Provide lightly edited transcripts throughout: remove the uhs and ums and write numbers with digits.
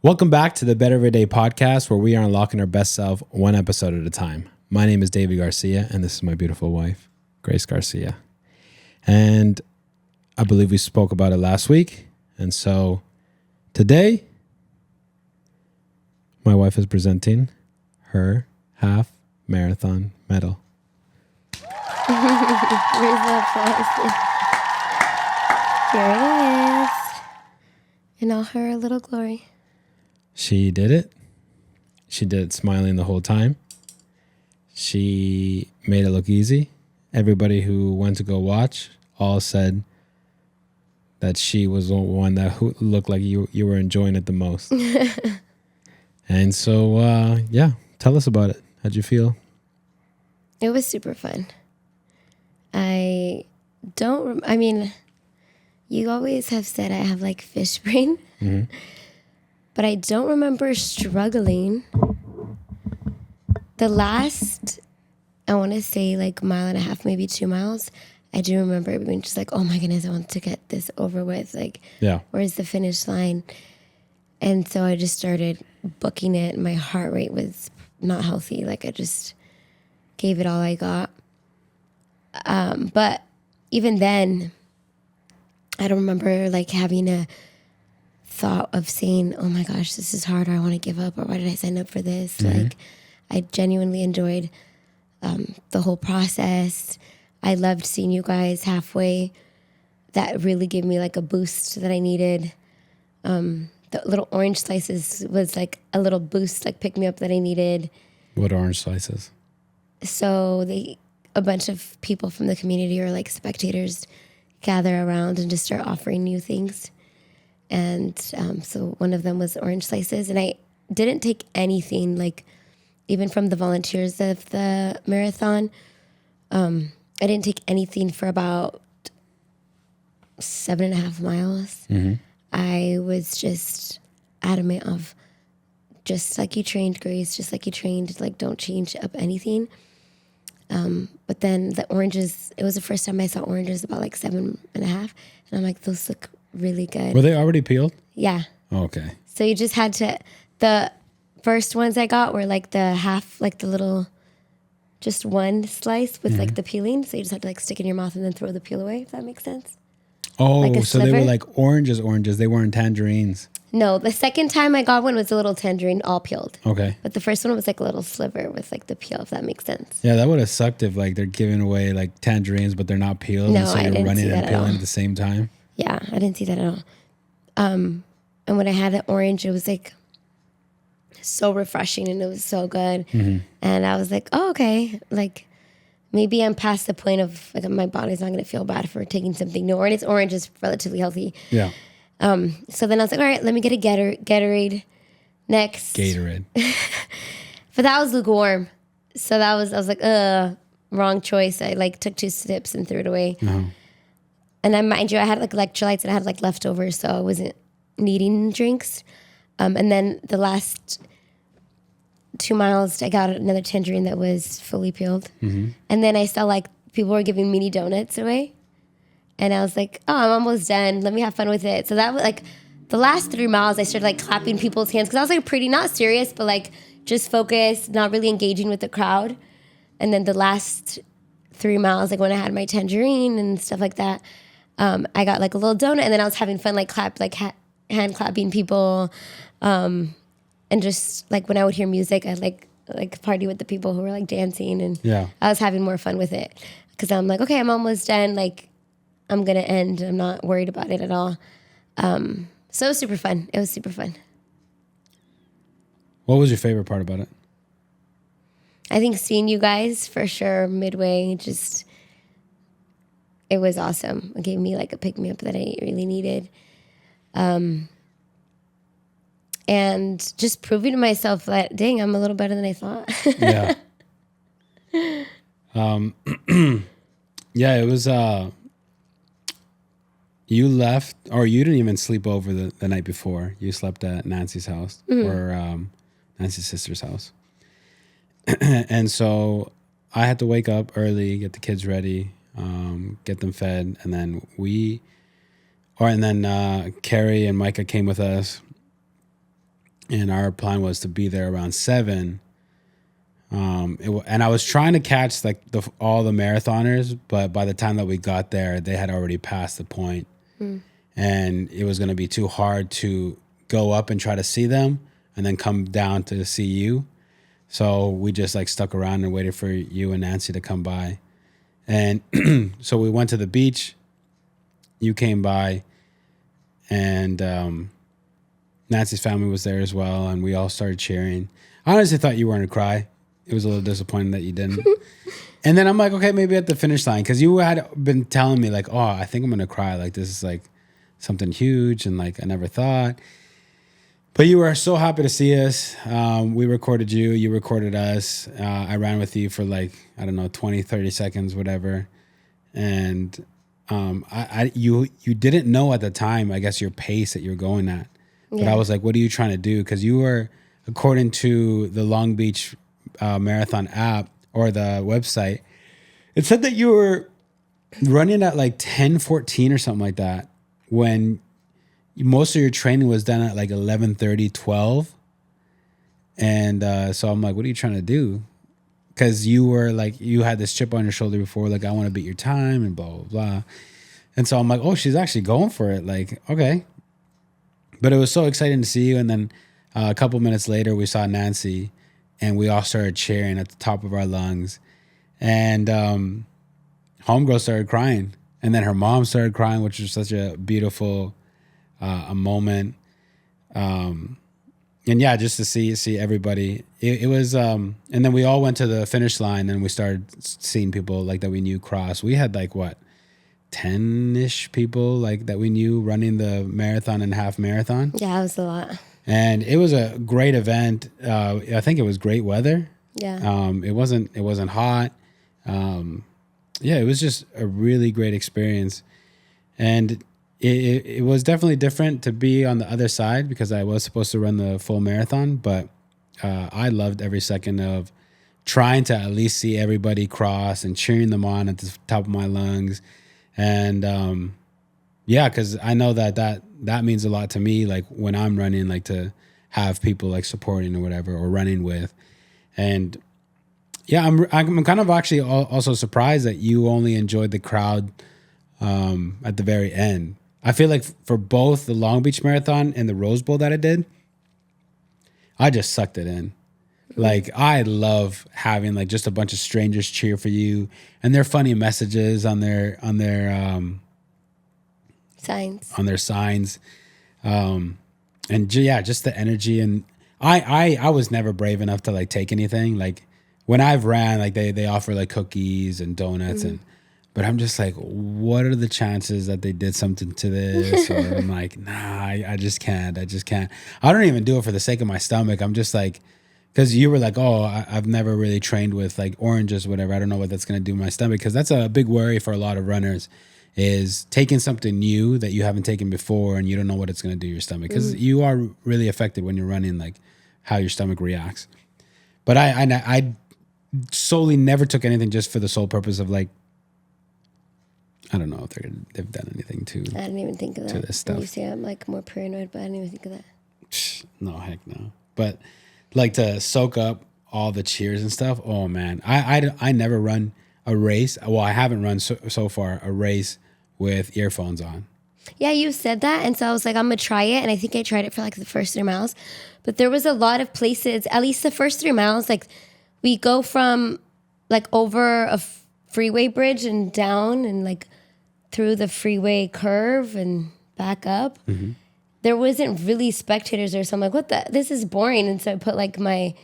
Welcome back to the Better Every Day podcast, where we are unlocking our best self one episode at a time. My name is David Garcia, and this is my beautiful wife, Grace Garcia. And I believe we spoke about it last week. And so today, my wife is presenting her half marathon medal. Where's the applause? Here it is. In all her little glory. She did it. She did it smiling the whole time. She made it look easy. Everybody who went to go watch all said that she was the one that looked like you were enjoying it the most. And so, tell us about it. How'd you feel? It was super fun. You always have said I have like fish brain. Mm-hmm. But I don't remember struggling. The last, I want to say like mile and a half, maybe 2 miles, I do remember being just like, oh my goodness, I want to get this over with. Like, where's the finish line? And so I just started booking it. My heart rate was not healthy. Like I just gave it all I got. But even then, I don't remember like having a thought of saying, oh my gosh, this is hard, or I want to give up, or why did I sign up for this? Mm-hmm. Like, I genuinely enjoyed the whole process. I loved seeing you guys halfway. That really gave me like a boost that I needed. The little orange slices was like a little boost, like pick me up that I needed. What orange slices? So a bunch of people from the community or like spectators gather around and just start offering new things. And so one of them was orange slices. And I didn't take anything, like even from the volunteers of the marathon. I didn't take anything for about 7.5 miles. Mm-hmm. I was just adamant of just like you trained, Grace, just like you trained, like don't change up anything. But then the oranges, it was the first time I saw oranges about like 7.5. And I'm like, those look really good. Were they already peeled? Yeah. Oh, okay. So you just had to, the first ones I got were like the half, like the little, just one slice with like the peeling. So you just had to like stick in your mouth and then throw the peel away, if that makes sense. Oh, like so they were like oranges. They weren't tangerines. No, the second time I got one was a little tangerine all peeled. Okay. But the first one was like a little sliver with like the peel, if that makes sense. Yeah, that would have sucked if like they're giving away like tangerines, but they're not peeled. No, and so I you're didn't running see that and peeling at the same time. Yeah, I didn't see that at all. And when I had the orange, it was like so refreshing and it was so good. Mm-hmm. And I was like, oh, okay. Like maybe I'm past the point of like my body's not going to feel bad for taking something new. And it's orange is relatively healthy. Yeah. So then I was like, all right, let me get a Gatorade next. Gatorade. But that was lukewarm. So I was like, wrong choice. I like took 2 sips and threw it away. Uh-huh. And then mind you, I had like electrolytes and I had like leftovers, so I wasn't needing drinks. And then the last 2 miles, I got another tangerine that was fully peeled. Mm-hmm. And then I saw like people were giving mini donuts away. And I was like, oh, I'm almost done. Let me have fun with it. So that was like the last 3 miles, I started like clapping people's hands because I was like pretty, not serious, but like just focused, not really engaging with the crowd. And then the last 3 miles, like when I had my tangerine and stuff like that, I got like a little donut and then I was having fun, like hand clapping people. And just like when I would hear music, I'd like party with the people who were like dancing and I was having more fun with it because I'm like, okay, I'm almost done. Like I'm going to end. I'm not worried about it at all. So it was super fun. It was super fun. What was your favorite part about it? I think seeing you guys for sure midway, it was awesome. It gave me like a pick me up that I really needed. And just proving to myself that, dang, I'm a little better than I thought. Yeah. Yeah, it was, you left, or you didn't even sleep over the night before. You slept at Nancy's house, or Nancy's sister's house. And so I had to wake up early, get the kids ready, get them fed, and then Carrie and Micah came with us. and our plan was to be there around 7. And I was trying to catch like all the marathoners, but by the time that we got there, they had already passed the point. And it was going to be too hard to go up and try to see them and then come down to see you. So we just like stuck around and waited for you and Nancy to come by. And so we went to the beach. You came by, and Nancy's family was there as well. And we all started cheering. I honestly thought you were going to cry. It was a little disappointing that you didn't. And then I'm like, okay, maybe at the finish line. Because you had been telling me like, oh, I think I'm going to cry. Like, this is like something huge. And like, I never thought. But you were so happy to see us. We recorded you. You recorded us. I ran with you for like, I don't know, 20, 30 seconds, whatever. And you didn't know at the time, I guess, your pace that you're going at. But I was like, what are you trying to do? Because you were, according to the Long Beach Marathon app or the website, it said that you were running at like 10:14 or something like that when most of your training was done at like 11:30, 12. And so I'm like, what are you trying to do? Because you were like, you had this chip on your shoulder before, like, I want to beat your time and blah, blah, blah. And so I'm like, oh, she's actually going for it. Like, okay. But it was so exciting to see you. And then a couple minutes later, we saw Nancy, and we all started cheering at the top of our lungs. And homegirl started crying. And then her mom started crying, which was such a beautiful a moment. And yeah, just to see everybody. It was, and then we all went to the finish line, and we started seeing people like that we knew cross. We had like, what, 10-ish people like that we knew running the marathon and half marathon. Yeah, it was a lot. And it was a great event. I think it was great weather. Yeah. It wasn't hot. Yeah, it was just a really great experience. And it was definitely different to be on the other side because I was supposed to run the full marathon, but I loved every second of trying to at least see everybody cross and cheering them on at the top of my lungs. And yeah, because I know that means a lot to me, like when I'm running, like to have people like supporting or whatever or running with. And yeah, I'm kind of actually also surprised that you only enjoyed the crowd at the very end. I feel like for both the Long Beach Marathon and the Rose Bowl that I did, I just sucked it in. Like, I love having like just a bunch of strangers cheer for you, and their funny messages on their signs. And yeah, just the energy. And I was never brave enough to like take anything. Like when I've ran, like they offer like cookies and donuts but I'm just like, what are the chances that they did something to this? Or I'm like, nah, I just can't. I don't even do it for the sake of my stomach. I'm just like, because you were like, oh, I've never really trained with like oranges or whatever. I don't know what that's going to do to my stomach. Because that's a big worry for a lot of runners, is taking something new that you haven't taken before and you don't know what it's going to do to your stomach. Because you are really affected when you're running, like how your stomach reacts. But I solely never took anything just for the sole purpose of like, I don't know if they've done anything to. I didn't even think of that. To this stuff. You say I'm like more paranoid, but I didn't even think of that. No, heck no. But like to soak up all the cheers and stuff. Oh man, I never run a race. Well, I haven't run so far a race with earphones on. Yeah, you said that, and so I was like, I'm gonna try it, and I think I tried it for like the first 3 miles, but there was a lot of places. At least the first 3 miles, like we go from like over a freeway bridge and down and like through the freeway curve and back up. There wasn't really spectators there, so I'm like, this is boring. And so I put like my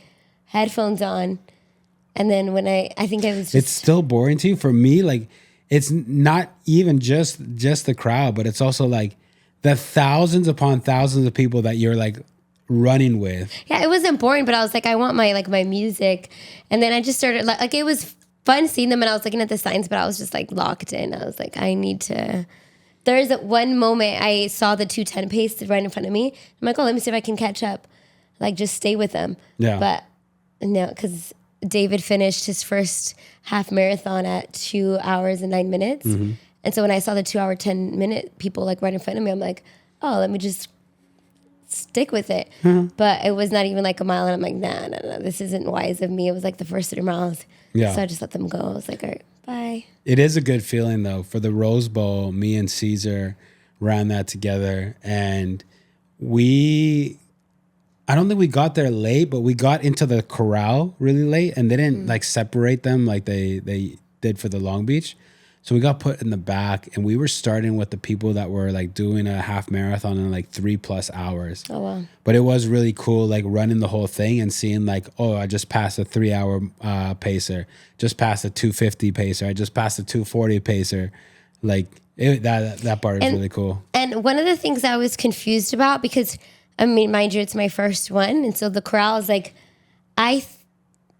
headphones on, and then when I think I was just... It's still boring to you? For me, like, it's not even just the crowd, but it's also like the thousands upon thousands of people that you're like running with. Yeah, it wasn't boring, but I was like, I want my music. And then I just started like it was fun seeing them, and I was looking at the signs, but I was just like locked in. I was like, I need to... There's one moment I saw the 2:10 pace right in front of me. I'm like, oh, let me see if I can catch up. Like, just stay with them. Yeah. But no, because David finished his first half marathon at 2 hours and 9 minutes. And so when I saw the 2 hour, 10 minute people like right in front of me, I'm like, oh, let me just stick with it. But it was not even like a mile, and I'm like, nah, this isn't wise of me. It was like the first 3 miles. Yeah. So I just let them go. I was like, all right, bye. It is a good feeling though. For the Rose Bowl, me and Caesar ran that together, and I don't think we got there late, but we got into the corral really late, and they didn't like separate them like they did for the Long Beach. So we got put in the back, and we were starting with the people that were like doing a half marathon in like 3+ hours. Oh, wow. But it was really cool, like running the whole thing and seeing like, oh, I just passed a 3-hour pacer, just passed a 250 pacer, I just passed a 240 pacer. Like that part is really cool. And one of the things I was confused about, because I mean, mind you, it's my first one, and so the corral is like,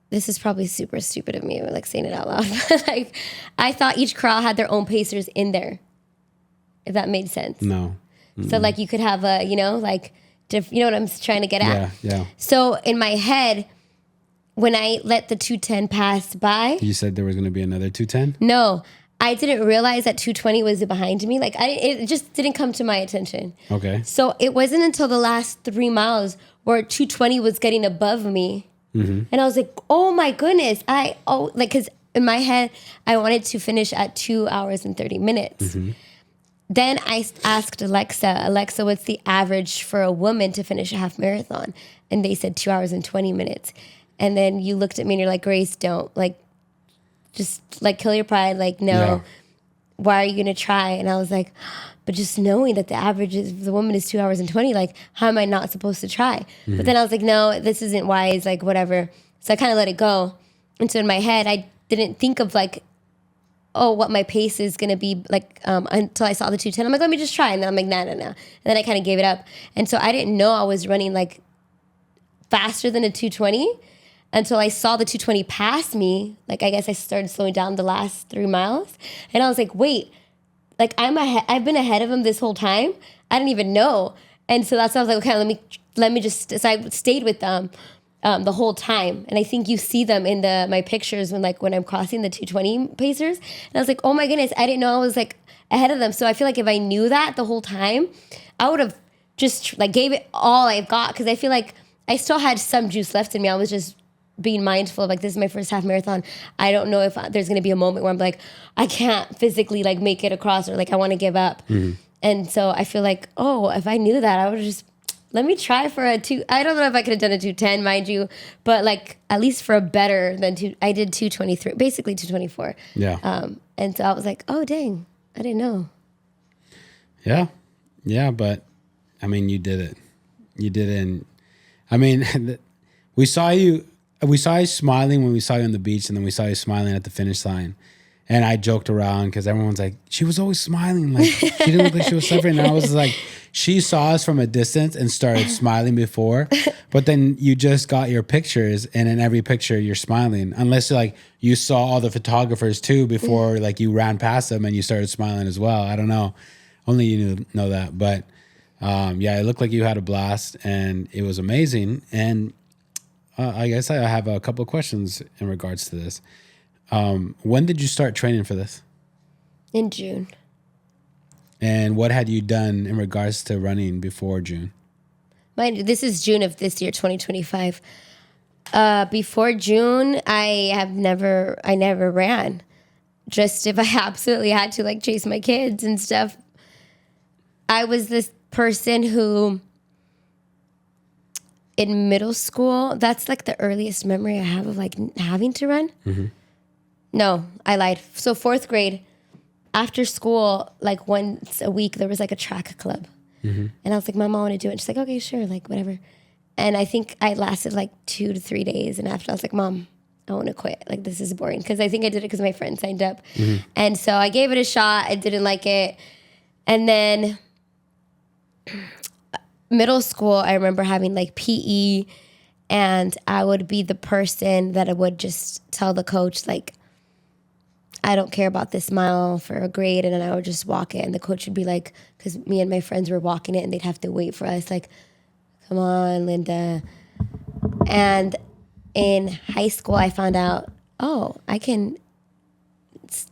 this is probably super stupid of me, like saying it out loud. Like, I thought each corral had their own pacers in there, if that made sense. No. So like you could have a, you know, like, you know what I'm trying to get at? Yeah. So in my head, when I let the 210 pass by. You said there was going to be another 210? No, I didn't realize that 220 was behind me. Like it just didn't come to my attention. Okay. So it wasn't until the last 3 miles where 220 was getting above me. And I was like, oh my goodness. Because in my head, I wanted to finish at 2 hours and 30 minutes. Then I asked Alexa, what's the average for a woman to finish a half marathon? And they said 2 hours and 20 minutes. And then you looked at me and you're like, Grace, don't. Like, just like kill your pride. Like, no. Yeah. Why are you going to try? And I was like, but just knowing that the average is the woman is 2 hours and 20, like, how am I not supposed to try? But then I was like, no, this isn't wise, like, whatever. So I kind of let it go. And so in my head, I didn't think of like, oh, what my pace is going to be like until I saw the 210. I'm like, let me just try. And then I'm like, nah. And then I kind of gave it up. And so I didn't know I was running like faster than a 220 until I saw the 220 pass me. Like, I guess I started slowing down the last 3 miles. And I was like, wait, like I've been ahead of him this whole time. I didn't even know. And so that's why I was like, okay, let me just, so I stayed with them the whole time. And I think you see them in my pictures when I'm crossing the 220 pacers. And I was like, oh my goodness, I didn't know I was like ahead of them. So I feel like if I knew that the whole time, I would have just like gave it all I've got. Cause I feel like I still had some juice left in me. I was just being mindful of like, this is my first half marathon. I don't know if there's going to be a moment where I'm like, I can't physically like make it across, or like I want to give up. And so I feel like, oh, if I knew that, I would have just, let me try for a 2. I don't know if I could have done a 210, mind you, but like at least for a better than 2. I did 223, basically 224. Yeah. And so I was like, oh dang, I didn't know. Yeah, but I mean, you did it. And I mean, we saw you smiling when we saw you on the beach, and then we saw you smiling at the finish line. And I joked around because everyone's like, she was always smiling. Like, she didn't look like she was suffering. And I was like, she saw us from a distance and started smiling before. But then you just got your pictures, and in every picture you're smiling. Unless like you saw all the photographers too before like you ran past them and you started smiling as well. I don't know. Only you know that. But yeah, it looked like you had a blast, and it was amazing. And I guess I have a couple of questions in regards to this. When did you start training for this? In June. And what had you done in regards to running before June? Mind you, this is June of this year, 2025. Before June, I never ran. Just if I absolutely had to like chase my kids and stuff. I was this person who, in middle school, that's like the earliest memory I have of like having to run. No, I lied. So 4th grade, after school, like once a week, there was like a track club. And I was like, Mom, I want to do it. And she's like, okay, sure, like whatever. And I think I lasted like 2 to 3 days. And after I was like, Mom, I want to quit. Like, this is boring. Because I think I did it because my friend signed up. And so I gave it a shot. I didn't like it. And then middle school, I remember having like PE. And I would be the person that I would just tell the coach, like, I don't care about this mile for a grade. And then I would just walk it. And the coach would be like, because me and my friends were walking it and they'd have to wait for us. Like, come on, Linda. And in high school, I found out, oh, I can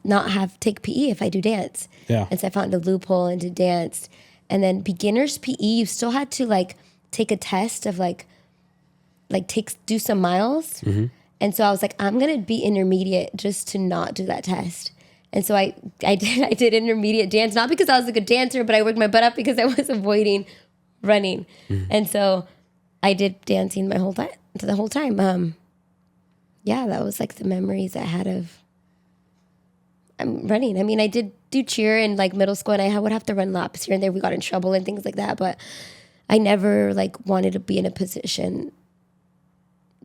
not take PE if I do dance. Yeah. And so I found a loophole and did dance. And then beginners PE, you still had to like take a test of do some miles. And so I was like, I'm gonna be intermediate just to not do that test. And so I did intermediate dance, not because I was a good dancer, but I worked my butt up because I was avoiding running. And so I did dancing the whole time. Yeah, that was like the memories I had of running. I mean, I did do cheer in like middle school, and I would have to run laps here and there. We got in trouble and things like that, but I never like wanted to be in a position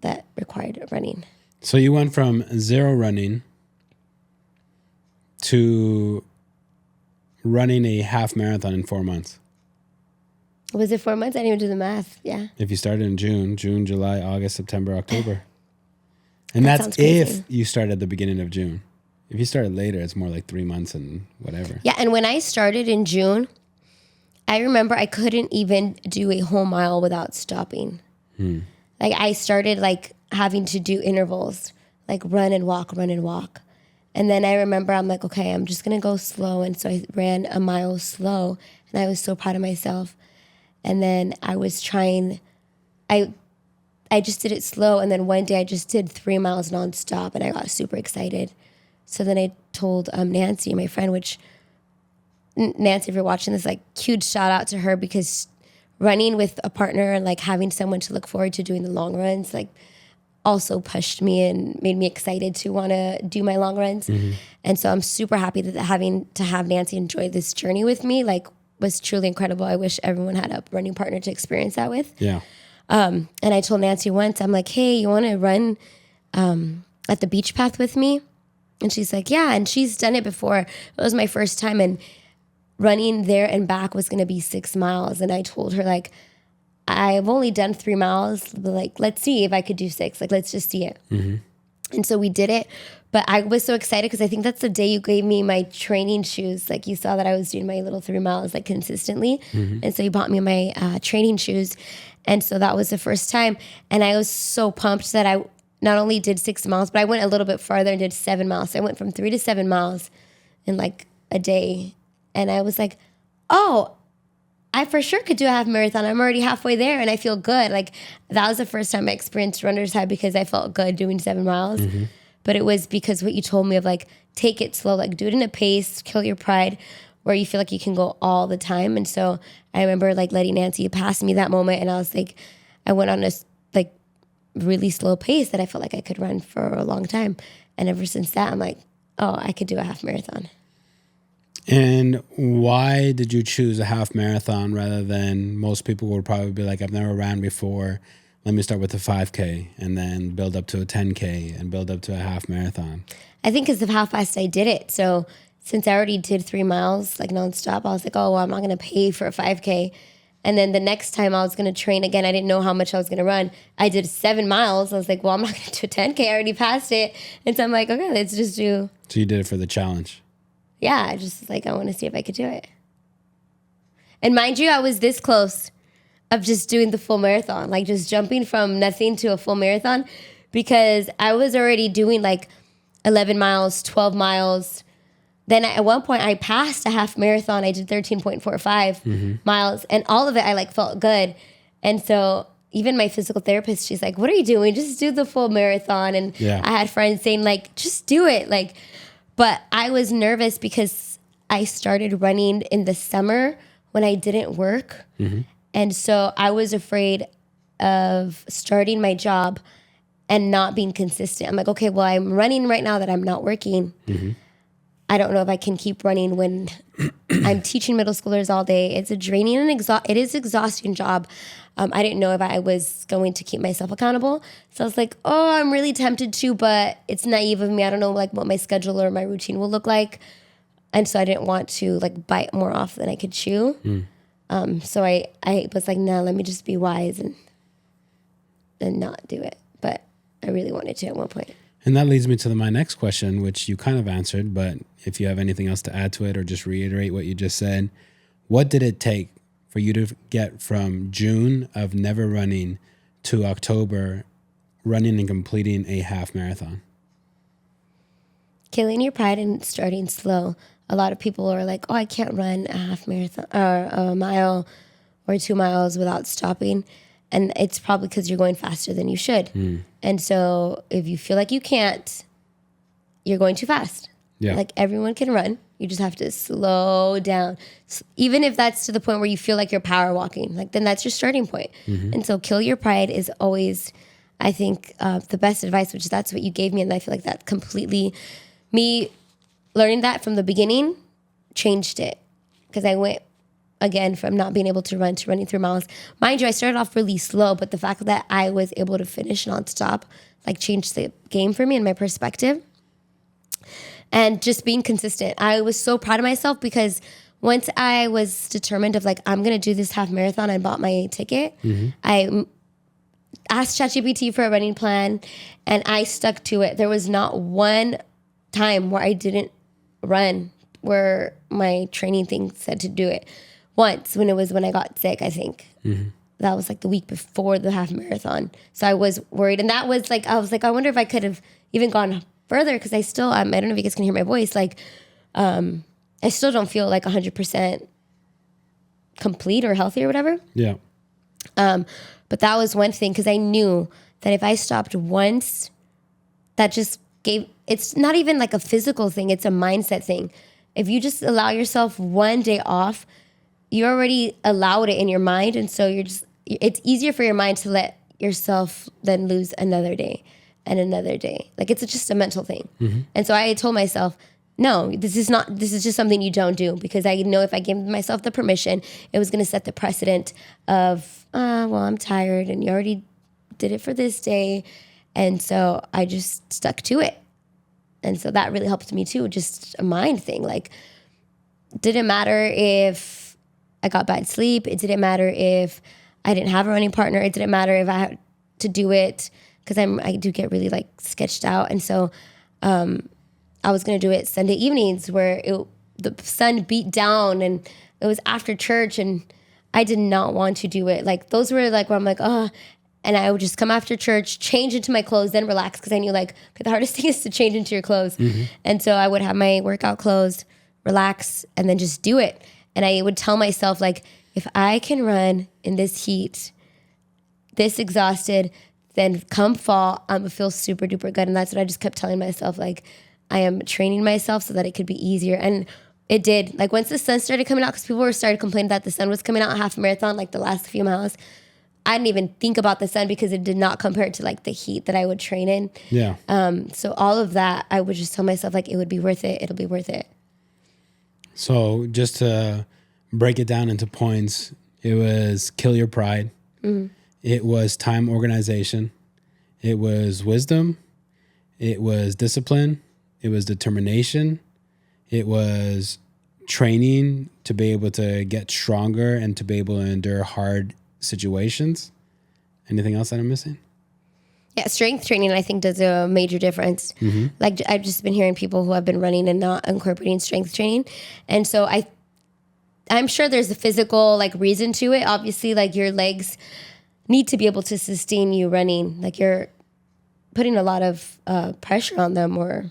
that required running. So you went from 0 running to running a half marathon in 4 months. Was it 4 months? I didn't even do the math. Yeah. If you started in June, July, August, September, October. And That that's sounds crazy. if you started at the beginning of June. If you started later, it's more like 3 months and whatever. Yeah, and when I started in June, I remember I couldn't even do a whole mile without stopping. Like I started like having to do intervals, like run and walk. And then I remember I'm like, okay, I'm just gonna go slow. And so I ran a mile slow, and I was so proud of myself. And then I was trying, I just did it slow. And then one day I just did 3 miles nonstop, and I got super excited. So then I told Nancy, my friend, which Nancy, if you're watching this, like huge shout out to her, because running with a partner and like having someone to look forward to doing the long runs, like also pushed me and made me excited to want to do my long runs. And so I'm super happy that having to have Nancy enjoy this journey with me, like was truly incredible. I wish everyone had a running partner to experience that with. Yeah. And I told Nancy once, I'm like, hey, you want to run at the beach path with me? And she's like, yeah. And she's done it before. It was my first time. And running there and back was going to be 6 miles. And I told her, like, I've only done 3 miles, but like, let's see if I could do 6. Like, let's just see it. And so we did it. But I was so excited because I think that's the day you gave me my training shoes. Like, you saw that I was doing my little 3 miles like consistently. And so you bought me my training shoes. And so that was the first time. And I was so pumped that I not only did 6 miles, but I went a little bit farther and did 7 miles. So I went from 3 to 7 miles in like a day. And I was like, oh, I for sure could do a half marathon. I'm already halfway there and I feel good. Like that was the first time I experienced runner's high because I felt good doing 7 miles. But it was because what you told me of like, take it slow, like do it in a pace, kill your pride, where you feel like you can go all the time. And so I remember like letting Nancy pass me that moment. And I was like, I went on this like really slow pace that I felt like I could run for a long time. And ever since that, I'm like, oh, I could do a half marathon. And why did you choose a half marathon rather than most people would probably be like, I've never ran before. Let me start with a 5K and then build up to a 10K and build up to a half marathon. I think because of how fast I did it. So since I already did 3 miles like nonstop, I was like, oh, well, I'm not going to pay for a 5K. And then the next time I was going to train again, I didn't know how much I was going to run. I did 7 miles. I was like, well, I'm not going to do a 10K. I already passed it. And so I'm like, okay, let's just do. So you did it for the challenge. Yeah, I just like, I want to see if I could do it. And mind you, I was this close of just doing the full marathon, like just jumping from nothing to a full marathon, because I was already doing like 11 miles, 12 miles. Then at one point I passed a half marathon. I did 13.45 miles, and all of it, I like felt good. And so even my physical therapist, she's like, what are you doing? Just do the full marathon. And I had friends saying like, just do it. Like, but I was nervous because I started running in the summer when I didn't work. And so I was afraid of starting my job and not being consistent. I'm like, okay, well, I'm running right now that I'm not working. I don't know if I can keep running when I'm teaching middle schoolers all day. It's a draining and it is exhausting job. I didn't know if I was going to keep myself accountable. So I was like, oh, I'm really tempted to, but it's naive of me. I don't know like what my schedule or my routine will look like. And so I didn't want to like bite more off than I could chew. So I was like, no, let me just be wise and not do it. But I really wanted to at one point. And that leads me to my next question, which you kind of answered, but if you have anything else to add to it or just reiterate what you just said, what did it take for you to get from June of never running to October running and completing a half marathon? Killing your pride and starting slow. A lot of people are like, oh, I can't run a half marathon or a mile or 2 miles without stopping. And it's probably because you're going faster than you should. And so if you feel like you can't, you're going too fast. Yeah. Like everyone can run. You just have to slow down. Even if that's to the point where you feel like you're power walking, like then that's your starting point. And so kill your pride is always, I think, the best advice, which that's what you gave me. And I feel like that completely, me learning that from the beginning changed it. Because I went, again, from not being able to run to running 3 miles. Mind you, I started off really slow, but the fact that I was able to finish nonstop, like changed the game for me and my perspective. And just being consistent. I was so proud of myself because once I was determined of like, I'm going to do this half marathon, I bought my ticket. I asked ChatGPT for a running plan and I stuck to it. There was not one time where I didn't run where my training thing said to do it. Once when I got sick, I think. That was like the week before the half marathon. So I was worried. And that was like, I was like, I wonder if I could have even gone further because I still, I don't know if you guys can hear my voice. Like, I still don't feel like 100% complete or healthy or whatever. Yeah. But that was one thing because I knew that if I stopped once, that just gave, it's not even like a physical thing, it's a mindset thing. If you just allow yourself one day off, you already allowed it in your mind. And so it's easier for your mind to let yourself then lose another day and another day. Like it's just a mental thing. And so I told myself, no, this is just something you don't do because I know if I gave myself the permission, it was going to set the precedent of, well, I'm tired and you already did it for this day. And so I just stuck to it. And so that really helped me too. Just a mind thing. Like, didn't matter if I got bad sleep. It didn't matter if I didn't have a running partner. It didn't matter if I had to do it because I do get really like sketched out. And so I was going to do it Sunday evenings where the sun beat down and it was after church and I did not want to do it. Like those were like where I'm like, oh, and I would just come after church, change into my clothes, then relax because I knew like the hardest thing is to change into your clothes. And so I would have my workout clothes, relax, and then just do it. And I would tell myself like, if I can run in this heat, this exhausted, then come fall, I'm gonna feel super duper good. And that's what I just kept telling myself. Like, I am training myself so that it could be easier. And it did. Like once the sun started coming out, because people started complaining that the sun was coming out half marathon, like the last few miles. I didn't even think about the sun because it did not compare to like the heat that I would train in. Yeah. So all of that, I would just tell myself like, it would be worth it. It'll be worth it. So just to break it down into points, it was kill your pride. It was time organization. It was wisdom. It was discipline. It was determination. It was training to be able to get stronger and to be able to endure hard situations. Anything else that I'm missing? Yeah, strength training, I think, does a major difference. Like, I've just been hearing people who have been running and not incorporating strength training. And so I'm sure there's a physical, like, reason to it. Obviously, like, your legs need to be able to sustain you running. Like, you're putting a lot of pressure on them or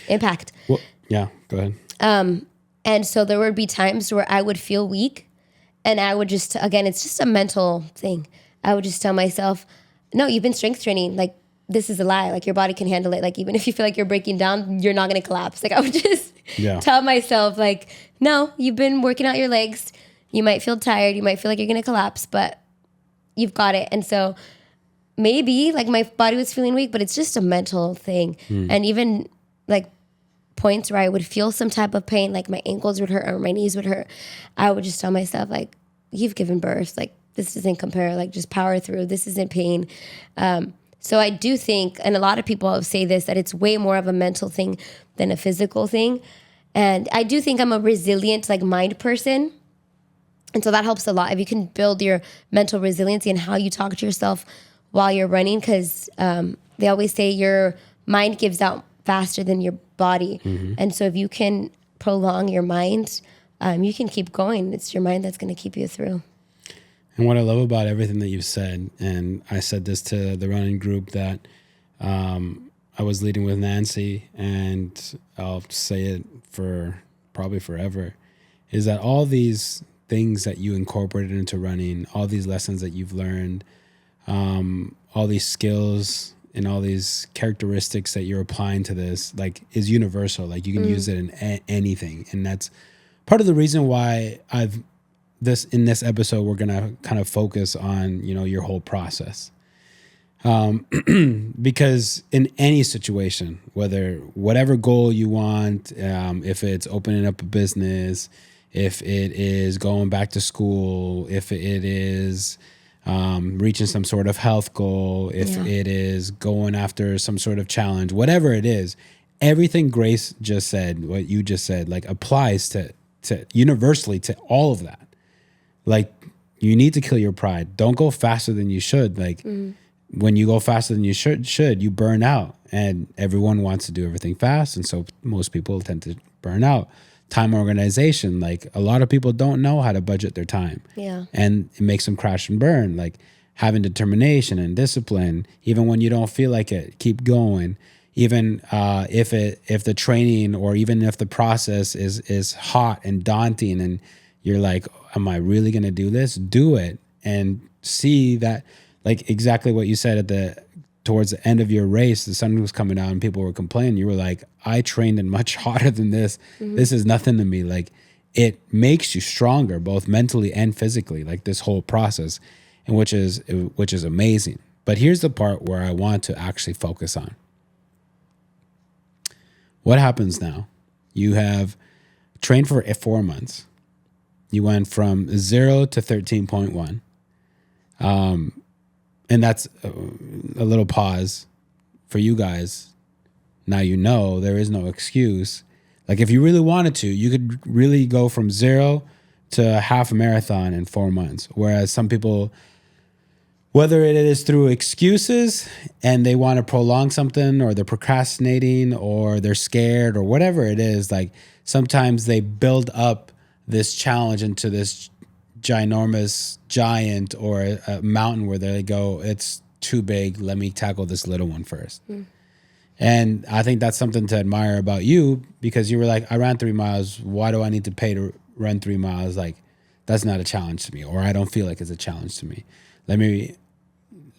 impact. Well, yeah, go ahead. And so there would be times where I would feel weak. And I would just, again, it's just a mental thing. I would just tell myself, no, you've been strength training. Like, this is a lie. Like, your body can handle it. Like, even if you feel like you're breaking down, you're not going to collapse. Like, I would just tell myself, like, no, you've been working out your legs. You might feel tired. You might feel like you're going to collapse, but you've got it. And so maybe, like, my body was feeling weak, but it's just a mental thing. And even, like, points where I would feel some type of pain, like my ankles would hurt or my knees would hurt, I would just tell myself, like, you've given birth. Like, this doesn't compare. Like, just power through. This isn't pain. So I do think, and a lot of people say this, that it's way more of a mental thing than a physical thing. And I do think I'm a resilient, like, mind person. And so that helps a lot. If you can build your mental resiliency and how you talk to yourself while you're running, because they always say your mind gives out faster than your body. And so if you can prolong your mind, you can keep going. It's your mind that's going to keep you through. And what I love about everything that you've said, and I said this to the running group that I was leading with Nancy, and I'll say it for probably forever, is that all these things that you incorporated into running, all these lessons that you've learned, all these skills and all these characteristics that you're applying to this, like, is universal. Like, you can use it in anything. And that's part of the reason why in this episode, we're going to kind of focus on, your whole process. Because in any situation, whatever goal you want, if it's opening up a business, if it is going back to school, if it is reaching some sort of health goal, if it is going after some sort of challenge, whatever it is, everything Grace just said, what you just said, like, applies to universally to all of that. Like, you need to kill your pride. Don't go faster than you should. Like, when you go faster than you should, you burn out. And everyone wants to do everything fast. And so most people tend to burn out. Time organization, like, a lot of people don't know how to budget their time. Yeah. And it makes them crash and burn. Like, having determination and discipline, even when you don't feel like it, keep going. Even if the training, or even if the process is hot and daunting and you're like, am I really going to do this? Do it and see that, like, exactly what you said towards the end of your race, the sun was coming out and people were complaining. You were like, I trained in much hotter than this. This is nothing to me. Like, it makes you stronger, both mentally and physically, like, this whole process, and which is amazing. But here's the part where I want to actually focus on. What happens now? You have trained for 4 months. You went from 0 to 13.1. And that's a little pause for you guys. Now there is no excuse. Like, if you really wanted to, you could really go from 0 to a half a marathon in 4 months. Whereas some people, whether it is through excuses and they want to prolong something, or they're procrastinating, or they're scared, or whatever it is, like, sometimes they build up this challenge into this ginormous giant or a mountain where they go, it's too big, let me tackle this little one first. And I think that's something to admire about you, because you were like, I ran 3 miles. Why do I need to pay to run 3 miles? Like, that's not a challenge to me, or I don't feel like it's a challenge to me. Let me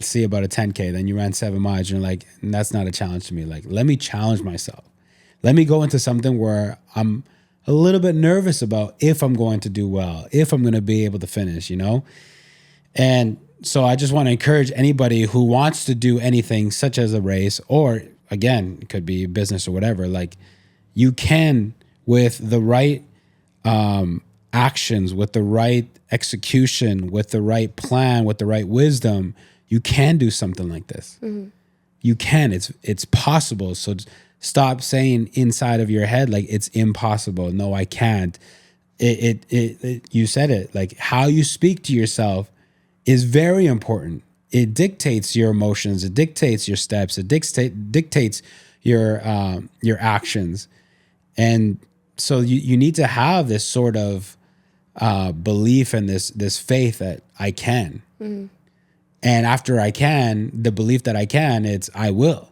see about a 10K. Then you ran 7 miles. You're like, that's not a challenge to me. Like, let me challenge myself. Let me go into something where I'm a little bit nervous about if I'm going to do well, if I'm going to be able to finish, And so I just want to encourage anybody who wants to do anything such as a race, or again, it could be business or whatever, like, you can, with the right actions, with the right execution, with the right plan, with the right wisdom, you can do something like this. You can, it's possible. So stop saying inside of your head, like, it's impossible. No, I can't. You said it, like, how you speak to yourself is very important. It dictates your emotions. It dictates your steps. It dictates your actions. And so you need to have this sort of belief and this faith that I can. And after I can, the belief that I can, it's I will.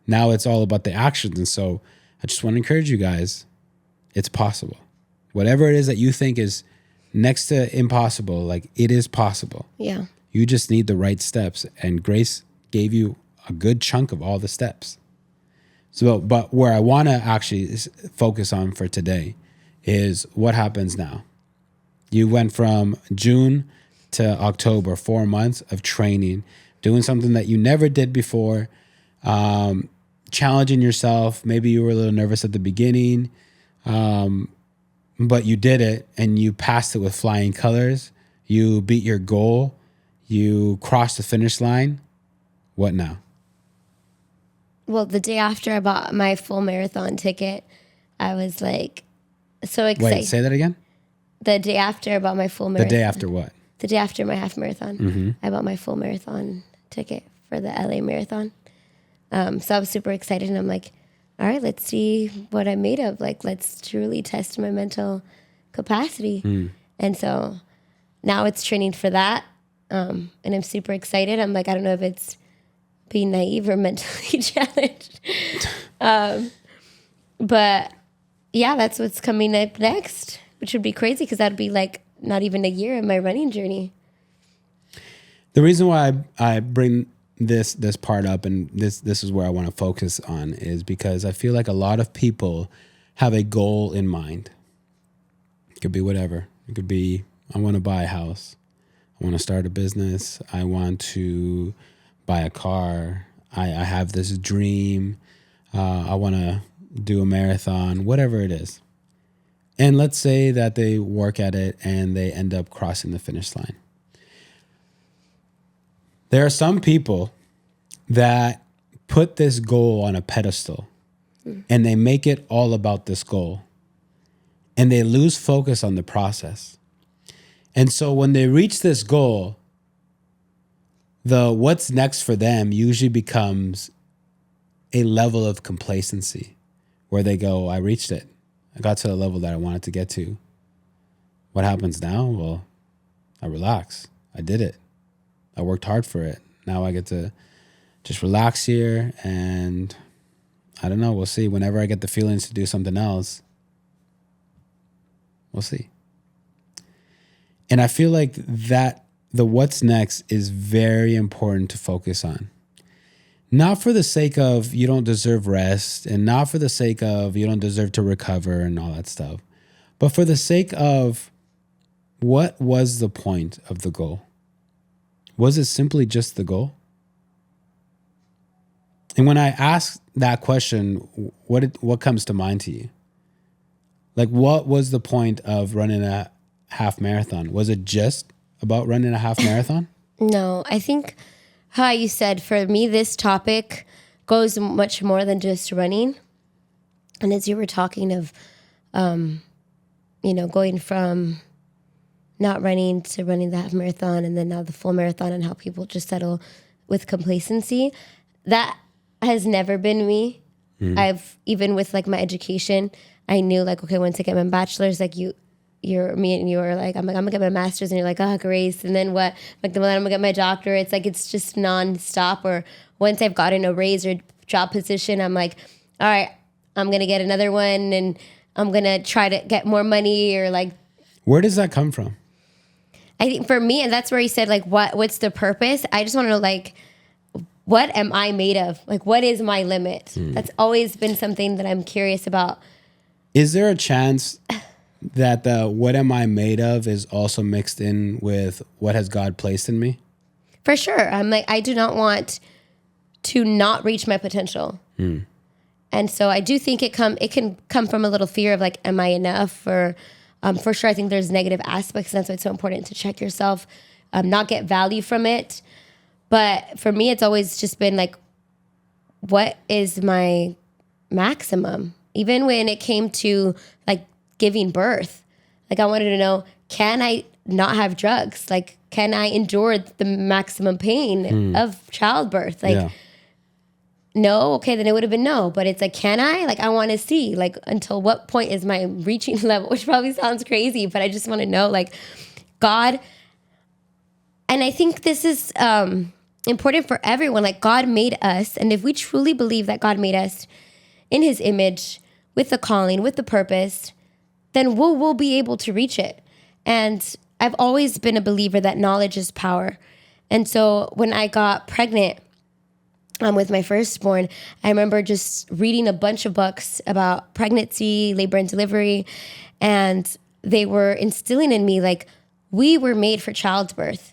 Now it's all about the actions. And so I just want to encourage you guys, it's possible. Whatever it is that you think is next to impossible, like, it is possible. Yeah. You just need the right steps. And Grace gave you a good chunk of all the steps. So, but where I want to actually focus on for today is what happens now. You went from June to October, 4 months of training, doing something that you never did before, challenging yourself. Maybe you were a little nervous at the beginning, but you did it and you passed it with flying colors. You beat your goal. You crossed the finish line. What now? Well, the day after I bought my full marathon ticket, I was like so excited. Wait, say that again? The day after I bought my full marathon. The day after what? The day after my half marathon. I bought my full marathon ticket for the LA marathon. So I was super excited, and I'm like, all right, let's see what I'm made of. Like, let's truly test my mental capacity. And so now it's training for that. And I'm super excited. I'm like, I don't know if it's being naive or mentally challenged. But yeah, that's what's coming up next, which would be crazy because that'd be like not even a year in my running journey. The reason why I bring this part up, and this is where I want to focus on, is because I feel like a lot of people have a goal in mind. It could be whatever. It could be, I want to buy a house. I want to start a business. I want to buy a car. I have this dream. I want to do a marathon, whatever it is. And let's say that they work at it and they end up crossing the finish line. There are some people that put this goal on a pedestal and they make it all about this goal, and they lose focus on the process. And so when they reach this goal, the what's next for them usually becomes a level of complacency where they go, I reached it. I got to the level that I wanted to get to. What happens now? Well, I relax. I did it. I worked hard for it. Now I get to just relax here, and I don't know. We'll see. Whenever I get the feelings to do something else, we'll see. And I feel like that the what's next is very important to focus on. Not for the sake of you don't deserve rest, and not for the sake of you don't deserve to recover and all that stuff, but for the sake of what was the point of the goal? Was it simply just the goal? And when I ask that question, what comes to mind to you? Like, what was the point of running a half marathon? Was it just about running a half marathon? No, I think how you said, for me, this topic goes much more than just running. And as you were talking of, going from not running to running the half marathon and then now the full marathon, and how people just settle with complacency, that has never been me. I've, even with like my education, I knew like, okay, once I get my bachelor's, like you're me and you are like, I'm gonna get my master's, and you're like, oh, Grace, and then what? Like, then I'm gonna get my doctorate. It's like, it's just nonstop. Or once I've gotten a raise or job position, I'm like, all right, I'm gonna get another one, and I'm gonna try to get more money, or like. Where does that come from? I think for me, and that's where he said, like, what's the purpose? I just want to know, like, what am I made of? Like, what is my limit? That's always been something that I'm curious about. Is there a chance that the what am I made of is also mixed in with what has God placed in me? For sure. I'm like, I do not want to not reach my potential. And so I do think it can come from a little fear of like, am I enough? Or for sure, I think there's negative aspects. And that's why it's so important to check yourself, not get value from it. But for me, it's always just been like, what is my maximum? Even when it came to like giving birth, like I wanted to know, can I not have drugs? Like, can I endure the maximum pain of childbirth? Like, no, okay, then it would have been no. But it's like, can I? Like, I want to see, like, until what point is my reaching level, which probably sounds crazy, but I just want to know, like, God. And I think this is important for everyone. Like, God made us. And if we truly believe that God made us in his image, with the calling, with the purpose, then we'll be able to reach it. And I've always been a believer that knowledge is power. And so when I got pregnant with my firstborn, I remember just reading a bunch of books about pregnancy, labor and delivery, and they were instilling in me, like, we were made for childbirth.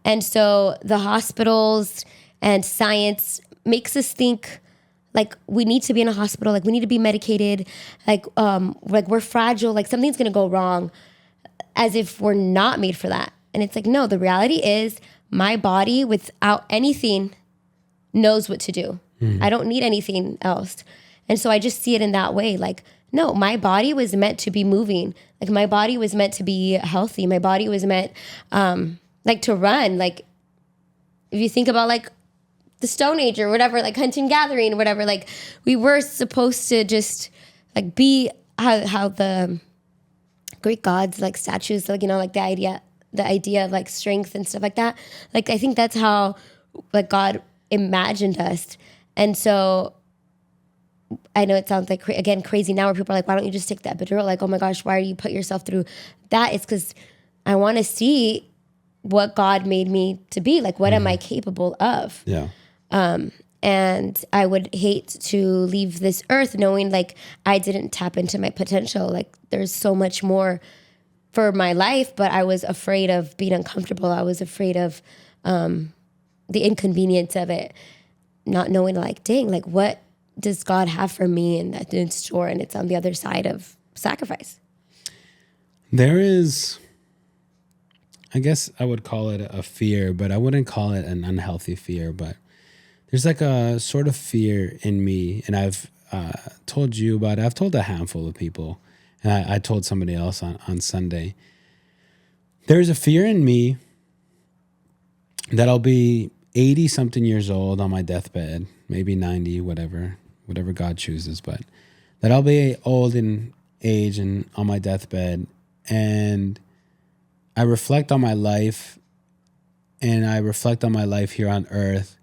And so the hospitals and science makes us think like we need to be in a hospital, like we need to be medicated, like we're fragile, like something's gonna go wrong, as if we're not made for that. And it's like, no, the reality is my body without anything knows what to do. I don't need anything else. And so I just see it in that way. Like, no, my body was meant to be moving. Like my body was meant to be healthy. My body was meant like to run. Like if you think about like the Stone Age or whatever, like hunting, gathering or whatever, like we were supposed to just like be how the Greek gods, like statues, like, you know, like the idea of like strength and stuff like that. Like, I think that's how like God imagined us. And so I know it sounds like, again, crazy now, where people are like, why don't you just take the epidural? Like, oh my gosh, why do you put yourself through that? It's because I want to see what God made me to be. Like, what am I capable of? Yeah. And I would hate to leave this earth knowing like I didn't tap into my potential. Like, there's so much more for my life, but I was afraid of being uncomfortable. I was afraid of the inconvenience of it, not knowing like, dang, like what does God have for me in store? And it's on the other side of sacrifice. There is, I guess I would call it a fear, but I wouldn't call it an unhealthy fear. But there's like a sort of fear in me, and I've told you about it. I've told a handful of people, and I told somebody else on Sunday. There's a fear in me that I'll be 80 something years old on my deathbed, maybe 90, whatever God chooses, but that I'll be old in age and on my deathbed, and I reflect on my life, and I reflect on my life here on earth,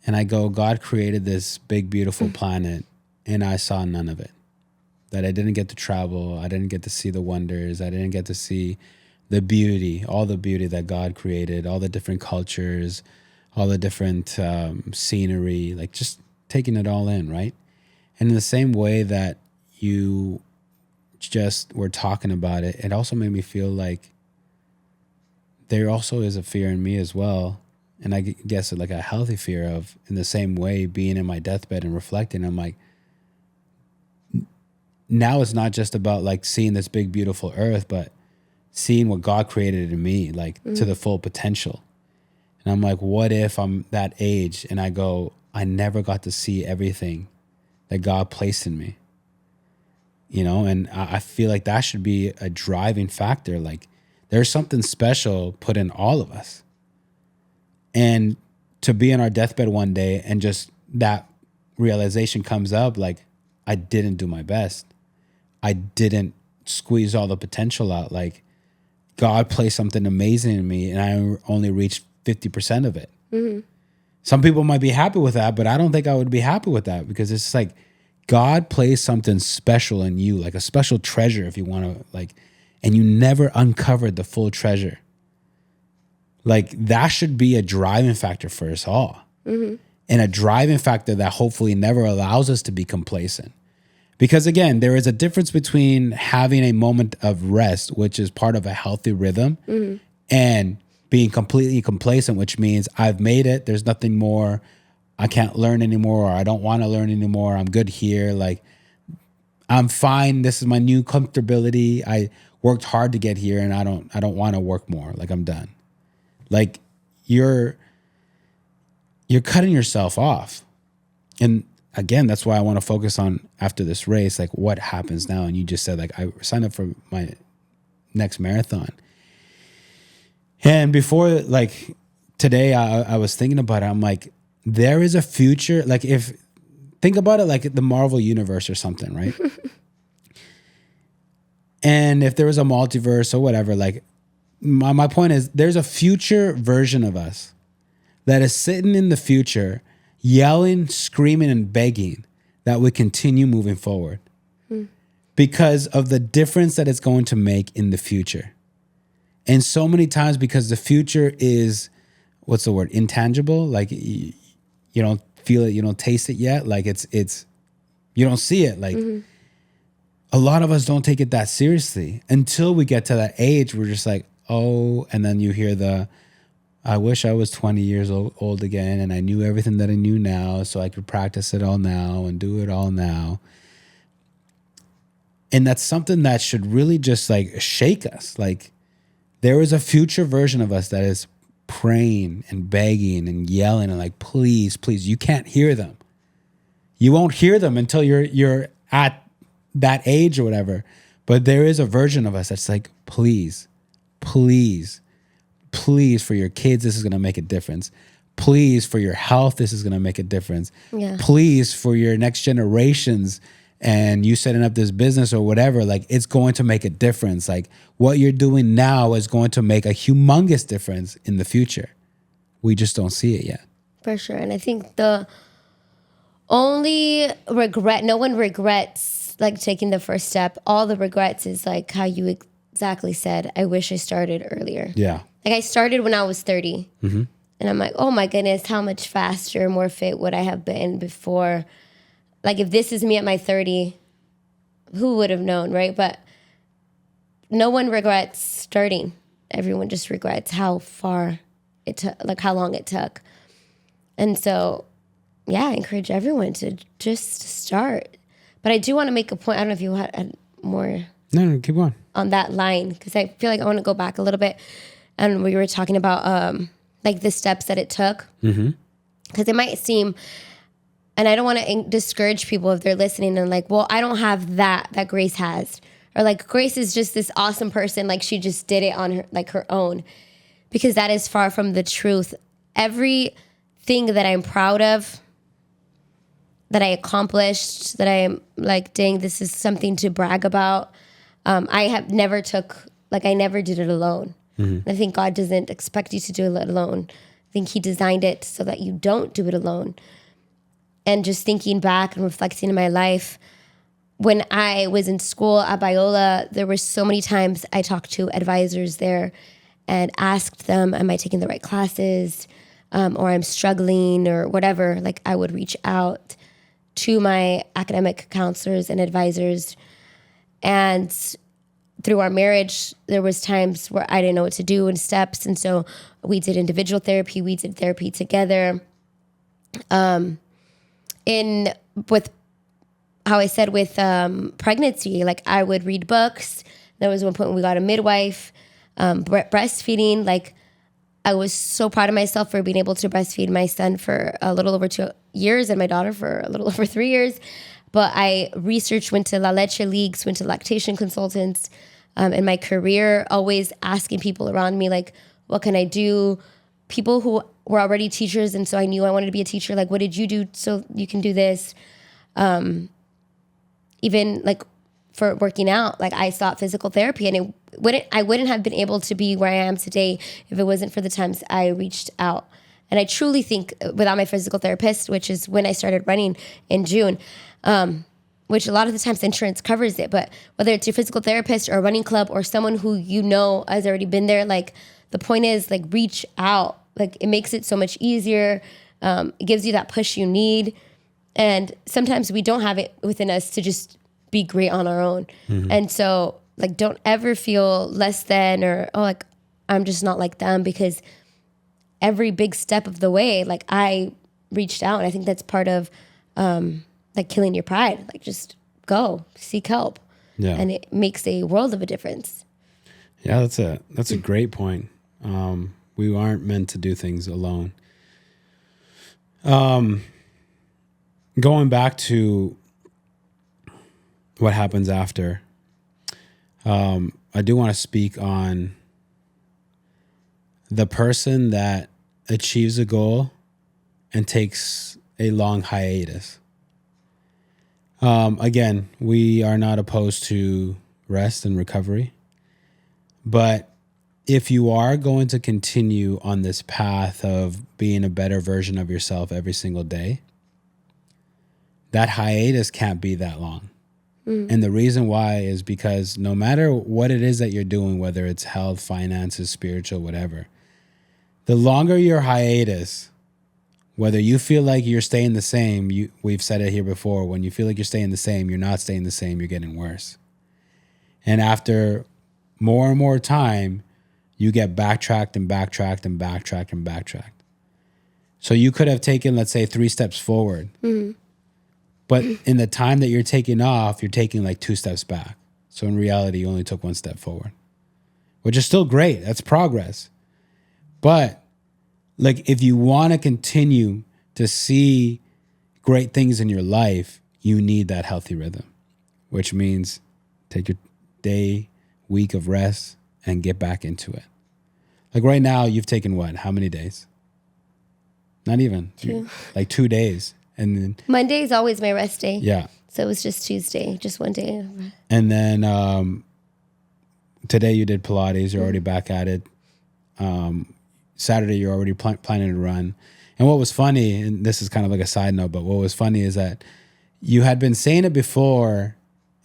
and I go, God created this big, beautiful planet, and I saw none of it. That I didn't get to travel, I didn't get to see the wonders, I didn't get to see the beauty, all the beauty that God created, all the different cultures, all the different scenery, like just taking it all in, right? And in the same way that you just were talking about it, it also made me feel like there also is a fear in me as well. And I guess like a healthy fear of, in the same way, being in my deathbed and reflecting, I'm like, now it's not just about like seeing this big, beautiful earth, but seeing what God created in me, like to the full potential. And I'm like, what if I'm that age and I go, I never got to see everything that God placed in me, you know? And I feel like that should be a driving factor. Like there's something special put in all of us. And to be on our deathbed one day and just that realization comes up, like I didn't do my best. I didn't squeeze all the potential out. Like God placed something amazing in me and I only reached 50% of it. Mm-hmm. Some people might be happy with that, but I don't think I would be happy with that, because it's like God placed something special in you, like a special treasure, if you want to, like, and you never uncovered the full treasure. Like that should be a driving factor for us all. Mm-hmm. And a driving factor that hopefully never allows us to be complacent. Because again, there is a difference between having a moment of rest, which is part of a healthy rhythm, and being completely complacent, which means I've made it. There's nothing more. I can't learn anymore, or I don't want to learn anymore. I'm good here. Like I'm fine. This is my new comfortability. I worked hard to get here, and I don't want to work more. Like I'm done. Like you're cutting yourself off. And again, that's why I want to focus on, after this race, like what happens now. And you just said, like, I signed up for my next marathon. And before, like today, I was thinking about it. I'm like, there is a future. Like think about it like the Marvel universe or something, right? And if there was a multiverse or whatever, like my point is there's a future version of us that is sitting in the future, yelling, screaming, and begging that we continue moving forward because of the difference that it's going to make in the future. And so many times, because the future is, what's the word? Intangible. Like you don't feel it, you don't taste it yet. Like it's you don't see it. Like a lot of us don't take it that seriously until we get to that age. We're just like, oh, and then you hear I wish I was 20 years old again and I knew everything that I knew now so I could practice it all now and do it all now. And that's something that should really just like shake us. Like there is a future version of us that is praying and begging and yelling and like, please, please, you can't hear them. You won't hear them until you're at that age or whatever. But there is a version of us that's like, please, please, please, for your kids, this is going to make a difference. Please, for your health, this is going to make a difference. Yeah. Please, for your next generations and you setting up this business or whatever, like it's going to make a difference. Like what you're doing now is going to make a humongous difference in the future. We just don't see it yet. For sure. And I think the only regret, no one regrets like taking the first step. All the regrets is like how you exactly said, I wish I started earlier. Yeah. Like I started when I was 30. And I'm like, oh my goodness, how much faster, more fit would I have been before? Like if this is me at my 30, who would have known, right? But no one regrets starting. Everyone just regrets how far it took, like how long it took. And so, yeah, I encourage everyone to just start. But I do want to make a point. I don't know if you had more No, keep going. on that line, because I feel like I want to go back a little bit. And we were talking about like the steps that it took. Because it might seem, and I don't want to discourage people if they're listening and like, well, I don't have that Grace has. Or like Grace is just this awesome person, like she just did it on her own, because that is far from the truth. Everything that I'm proud of, that I accomplished, that I am like, dang, this is something to brag about. I never did it alone. I think God doesn't expect you to do it alone. I think He designed it so that you don't do it alone. And just thinking back and reflecting in my life, when I was in school at Biola, there were so many times I talked to advisors there and asked them, am I taking the right classes? Or I'm struggling or whatever. Like I would reach out to my academic counselors and advisors. And through our marriage, there was times where I didn't know what to do in steps. And so we did individual therapy. We did therapy together. With how I said with pregnancy, like I would read books. There was one point when we got a midwife, breastfeeding. Like I was so proud of myself for being able to breastfeed my son for a little over 2 years and my daughter for a little over 3 years. But I researched, went to La Leche Leagues, went to lactation consultants. In my career, always asking people around me, like, what can I do? People who were already teachers, and so I knew I wanted to be a teacher. Like, what did you do so you can do this? Even like for working out, like I sought physical therapy, and I wouldn't have been able to be where I am today if it wasn't for the times I reached out. And I truly think without my physical therapist, which is when I started running in June, which a lot of the times insurance covers it, but whether it's your physical therapist or a running club or someone who you know has already been there, like the point is like reach out. Like it makes it so much easier. It gives you that push you need. And sometimes we don't have it within us to just be great on our own. And so like, don't ever feel less than, or, oh, like I'm just not like them, because every big step of the way, like I reached out. And I think that's part of, like killing your pride. Like just go seek help. Yeah. And it makes a world of a difference. Yeah, that's a great point. We aren't meant to do things alone. Going back to what happens after, I do want to speak on the person that achieves a goal and takes a long hiatus. Again, we are not opposed to rest and recovery, but if you are going to continue on this path of being a better version of yourself every single day, that hiatus can't be that long. And the reason why is because no matter what it is that you're doing, whether it's health, finances, spiritual, whatever, the longer your hiatus, whether you feel like you're staying the same, we've said it here before, when you feel like you're staying the same, you're not staying the same, you're getting worse. And after more and more time, you get backtracked and backtracked and backtracked and backtracked. So you could have taken, let's say, 3 steps forward. But in the time that you're taking off, you're taking like 2 steps back. So in reality, you only took 1 step forward, which is still great. That's progress. But like, if you want to continue to see great things in your life, you need that healthy rhythm, which means take your day, week of rest and get back into it. Like right now, you've taken what? How many days? Not even. 2. Like 2 days. And then Monday is always my rest day. Yeah. So it was just Tuesday, just one day. And then today you did Pilates. You're already back at it. Saturday, you're already planning to run. And what was funny, and this is kind of like a side note, but what was funny is that you had been saying it before,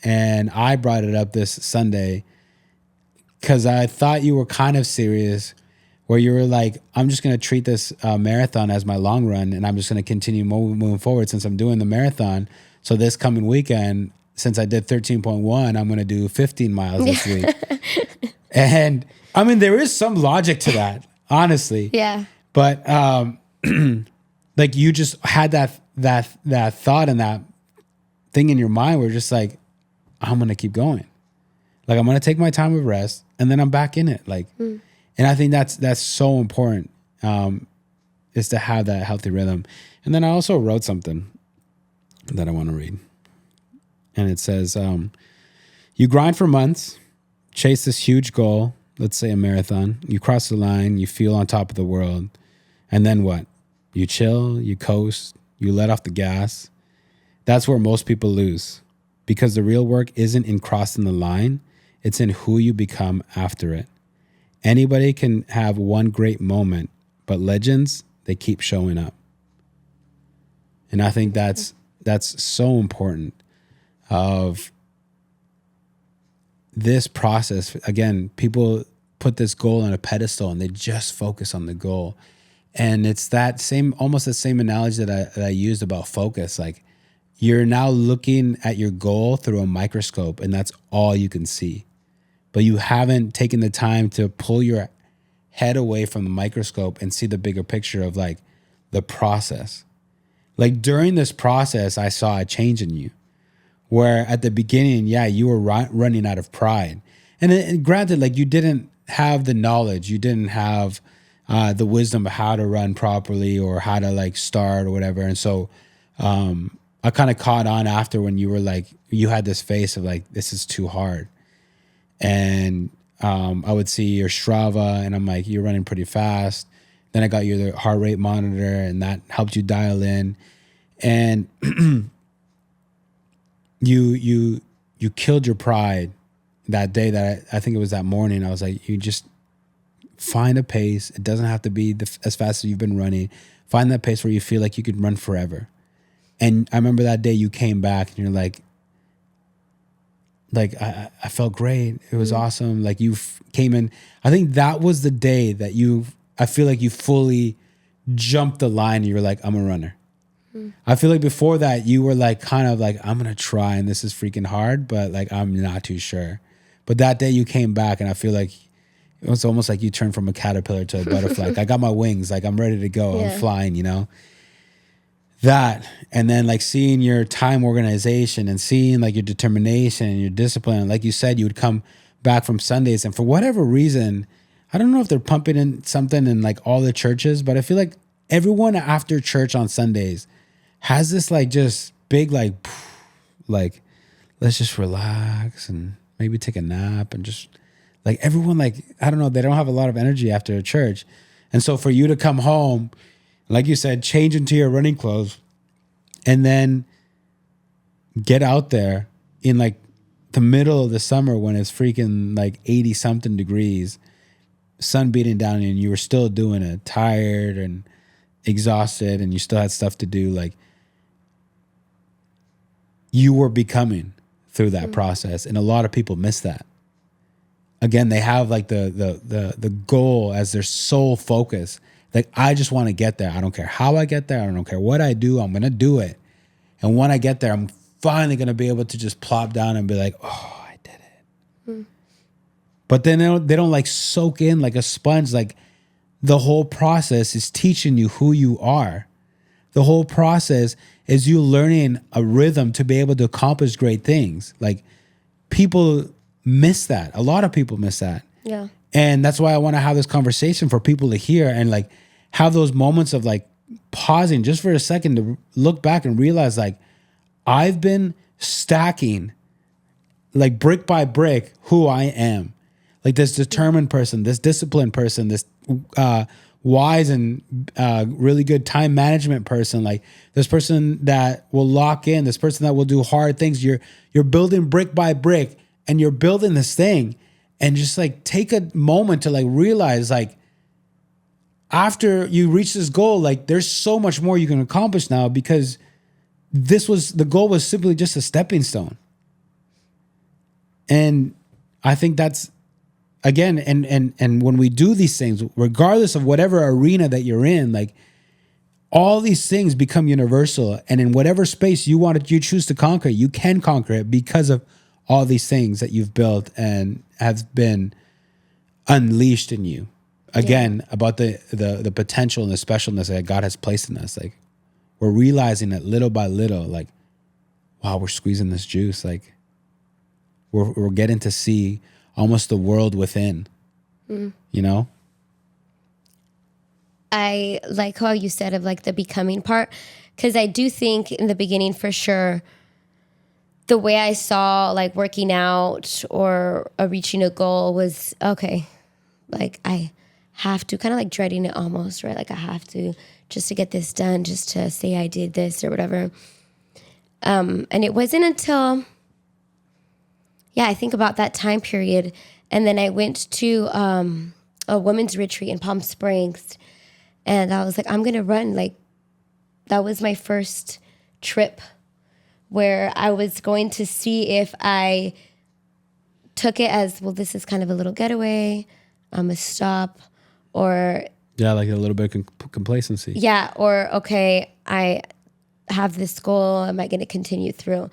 and I brought it up this Sunday, because I thought you were kind of serious, where you were like, I'm just going to treat this marathon as my long run, and I'm just going to continue moving forward since I'm doing the marathon. So this coming weekend, since I did 13.1, I'm going to do 15 miles this week. And I mean, there is some logic to that, honestly. Yeah. But like you just had that thought and that thing in your mind where just like, I'm going to keep going. Like I'm going to take my time of rest and then I'm back in it. Like, and I think that's so important, is to have that healthy rhythm. And then I also wrote something that I want to read. And it says, you grind for months, chase this huge goal, let's say a marathon. You cross the line, you feel on top of the world. And then what? You chill, you coast, you let off the gas. That's where most people lose, because the real work isn't in crossing the line. It's in who you become after it. Anybody can have one great moment, but legends, they keep showing up. And I think that's so important of this process. Again, people put this goal on a pedestal and they just focus on the goal. And it's that same, almost the same analogy that I used about focus. Like you're now looking at your goal through a microscope and that's all you can see. But you haven't taken the time to pull your head away from the microscope and see the bigger picture of like the process. Like during this process, I saw a change in you, where at the beginning, yeah, you were running out of pride. And granted, like you didn't have the knowledge, you didn't have the wisdom of how to run properly or how to like start or whatever. And so I kind of caught on after when you were like, you had this face of like, this is too hard. And I would see your Strava and I'm like, you're running pretty fast. Then I got your heart rate monitor and that helped you dial in. And you killed your pride that day that I think it was that morning. I was like, you just find a pace. It doesn't have to be as fast as you've been running. Find that pace where you feel like you could run forever. And I remember that day you came back and you're like I felt great. It was awesome. Like you came in. I think that was the day that I feel like you fully jumped the line and you were like, I'm a runner. I feel like before that you were like, kind of like, I'm going to try and this is freaking hard, but like, I'm not too sure. But that day you came back and I feel like it was almost like you turned from a caterpillar to a butterfly. Like, I got my wings. Like I'm ready to go. Yeah. I'm flying, you know? That, and then like seeing your time organization and seeing like your determination and your discipline. And like you said, you would come back from Sundays and for whatever reason, I don't know if they're pumping in something in like all the churches, but I feel like everyone after church on Sundays has this like just big like let's just relax and maybe take a nap and just like everyone like, I don't know, they don't have a lot of energy after church. And so for you to come home, like you said, change into your running clothes and then get out there in like the middle of the summer when it's freaking like 80 something degrees, sun beating down and you were still doing it, tired and exhausted and you still had stuff to do. Like you were becoming through that process. And a lot of people miss that. Again, they have like the goal as their sole focus. Like, I just want to get there. I don't care how I get there. I don't care what I do. I'm going to do it. And when I get there, I'm finally going to be able to just plop down and be like, oh, I did it. But then they don't like soak in like a sponge. Like the whole process is teaching you who you are. The whole process is you learning a rhythm to be able to accomplish great things. Like people miss that. A lot of people miss that. Yeah. And that's why I want to have this conversation for people to hear and like have those moments of like pausing just for a second to look back and realize like I've been stacking like brick by brick who I am. Like this determined person, this disciplined person, this wise and really good time management person, like this person that will lock in, this person that will do hard things. You're building brick by brick and you're building this thing. And just like take a moment to like realize like after you reach this goal, like there's so much more you can accomplish now because the goal was simply just a stepping stone. And I think that's again, and when we do these things, regardless of whatever arena that you're in, like all these things become universal. And in whatever space you choose to conquer, you can conquer it because of all these things that you've built and have been unleashed in you. Again, about the potential and the specialness that God has placed in us. Like we're realizing that little by little, like, wow, we're squeezing this juice. Like we're getting to see almost the world within, you know? I like how you said of like the becoming part, because I do think in the beginning for sure, the way I saw like working out or reaching a goal was, okay, like I have to, kind of like dreading it almost, right? Like I have to just to get this done, just to say I did this or whatever. And it wasn't until, I think about that time period. And then I went to a women's retreat in Palm Springs. And I was like, I'm going to run. Like, that was my first trip where I was going to see if I took it as, well, this is kind of a little getaway, a stop, or... Yeah, like a little bit of complacency. Yeah, or, okay, I have this goal. Am I going to continue through?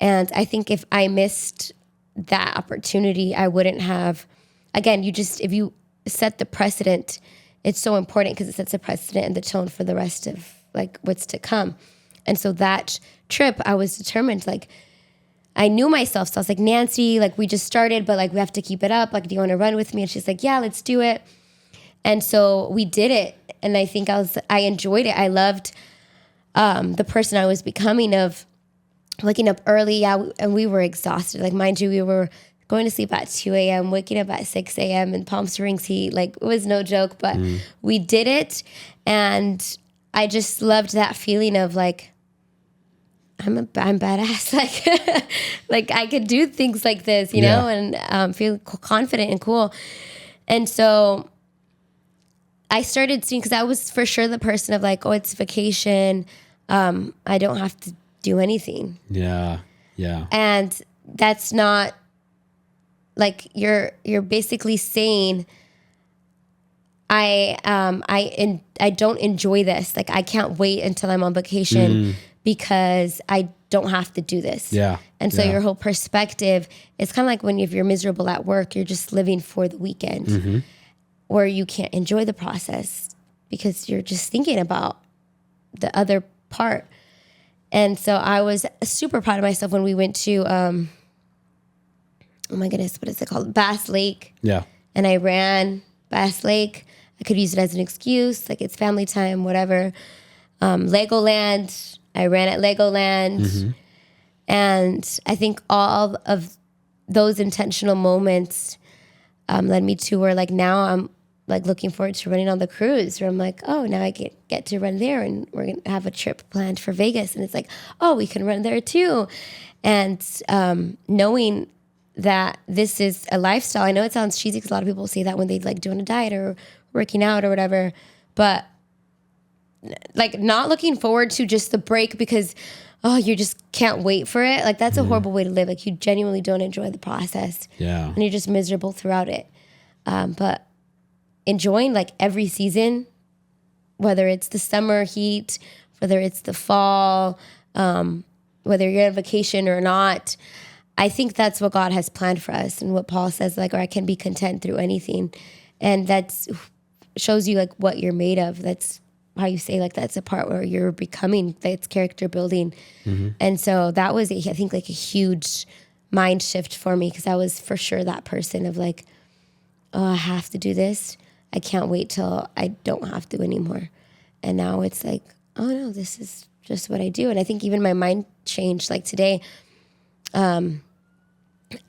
And I think if I missed that opportunity, I wouldn't have... Again, if you set the precedent... It's so important because it sets a precedent and the tone for the rest of like what's to come. And so that trip, I was determined, like I knew myself. So I was like, Nancy, like we just started, but like we have to keep it up. Like, do you want to run with me? And she's like, yeah, let's do it. And so we did it. And I think I enjoyed it. I loved the person I was becoming of waking up early. Yeah, and we were exhausted. Like mind you, we were going to sleep at 2 a.m., waking up at 6 a.m. in Palm Springs heat. Like, it was no joke, but we did it. And I just loved that feeling of like, I'm badass. Like, like I could do things like this, you know, and feel confident and cool. And so I started seeing, because I was for sure the person of like, oh, it's vacation. I don't have to do anything. Yeah. Yeah. And that's not, like you're basically saying, I don't enjoy this. Like I can't wait until I'm on vacation because I don't have to do this. Yeah. And so your whole perspective is kind of like if you're miserable at work, you're just living for the weekend, where you can't enjoy the process because you're just thinking about the other part. And so I was super proud of myself when we went to oh my goodness, what is it called? Bass Lake. Yeah. And I ran Bass Lake. I could use it as an excuse, like it's family time, whatever. Legoland. I ran at Legoland. And I think all of those intentional moments led me to where like now I'm like looking forward to running on the cruise, where I'm like, oh, now I get to run there, and we're going to have a trip planned for Vegas. And it's like, oh, we can run there too. And knowing that this is a lifestyle. I know it sounds cheesy because a lot of people say that when they like doing a diet or working out or whatever, but like not looking forward to just the break because, oh, you just can't wait for it. Like that's a horrible way to live. Like you genuinely don't enjoy the process. Yeah. And you're just miserable throughout it. But enjoying like every season, whether it's the summer heat, whether it's the fall, whether you're on vacation or not, I think that's what God has planned for us, and what Paul says, like, or I can be content through anything. And that's shows you like what you're made of. That's how you say like that's a part where you're becoming, that's character building. And so that was, I think, like a huge mind shift for me, because I was for sure that person of like, oh, I have to do this. I can't wait till I don't have to anymore. And now it's like, oh no, this is just what I do. And I think even my mind changed. Like today, I'm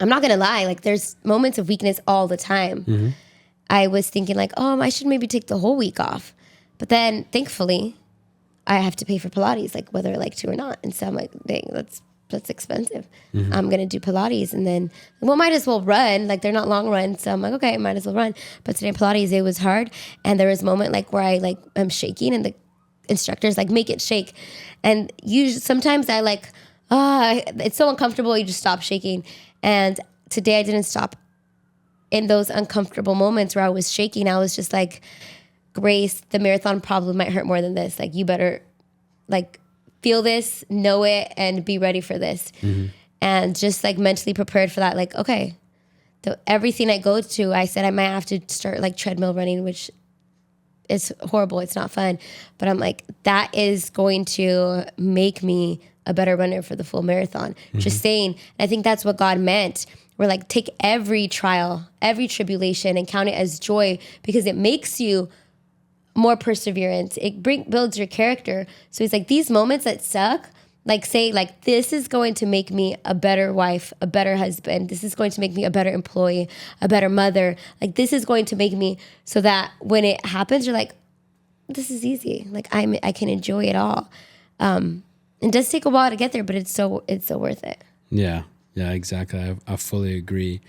not gonna lie, like there's moments of weakness all the time. I was thinking like, oh, I should maybe take the whole week off. But then thankfully I have to pay for Pilates, like whether I like to or not. And so I'm like, dang, that's expensive. I'm gonna do Pilates, and then, well, might as well run. Like they're not long runs. So I'm like, okay, I might as well run. But today Pilates, it was hard. And there was a moment like where I like am shaking, and the instructor's like, make it shake. And sometimes I like, it's so uncomfortable, you just stop shaking. And today I didn't stop in those uncomfortable moments where I was shaking, I was just like, Grace, the marathon probably might hurt more than this. Like, you better like feel this, know it, and be ready for this. And just like mentally prepared for that. Like, okay, everything I go to, I said I might have to start like treadmill running, which is horrible. It's not fun. But I'm like, that is going to make me a better runner for the full marathon. Just saying. I think that's what God meant. We're like, take every trial, every tribulation, and count it as joy, because it makes you more perseverance. It builds your character. So he's like, these moments that suck, like, say, like, this is going to make me a better wife, a better husband. This is going to make me a better employee, a better mother. Like, this is going to make me so that when it happens, you're like, this is easy. Like, I can enjoy it all. It does take a while to get there, but it's so worth it. Yeah, exactly. I fully agree.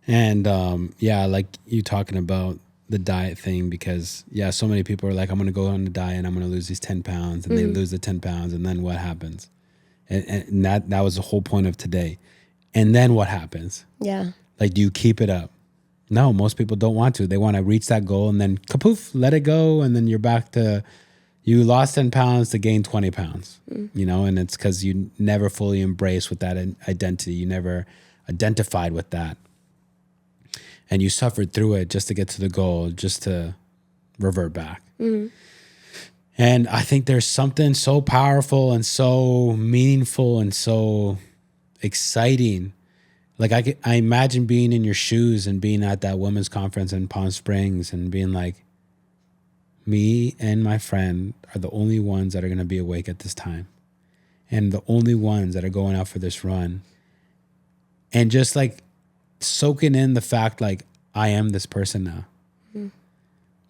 And like you talking about the diet thing, because so many people are like, I'm going to go on the diet and I'm going to lose these 10 pounds, and they lose the 10 pounds, and then what happens? And that was the whole point of today. And then what happens? Yeah. Like, do you keep it up? No, most people don't want to. They want to reach that goal and then kapoof, let it go. And then you're back to, you lost 10 pounds to gain 20 pounds, and it's because you never fully embraced with that identity. You never identified with that. And you suffered through it just to get to the goal, just to revert back. And I think there's something so powerful and so meaningful and so exciting. Like, I imagine being in your shoes and being at that women's conference in Palm Springs and being like, me and my friend are the only ones that are going to be awake at this time, and the only ones that are going out for this run. And just like soaking in the fact, like, I am this person now.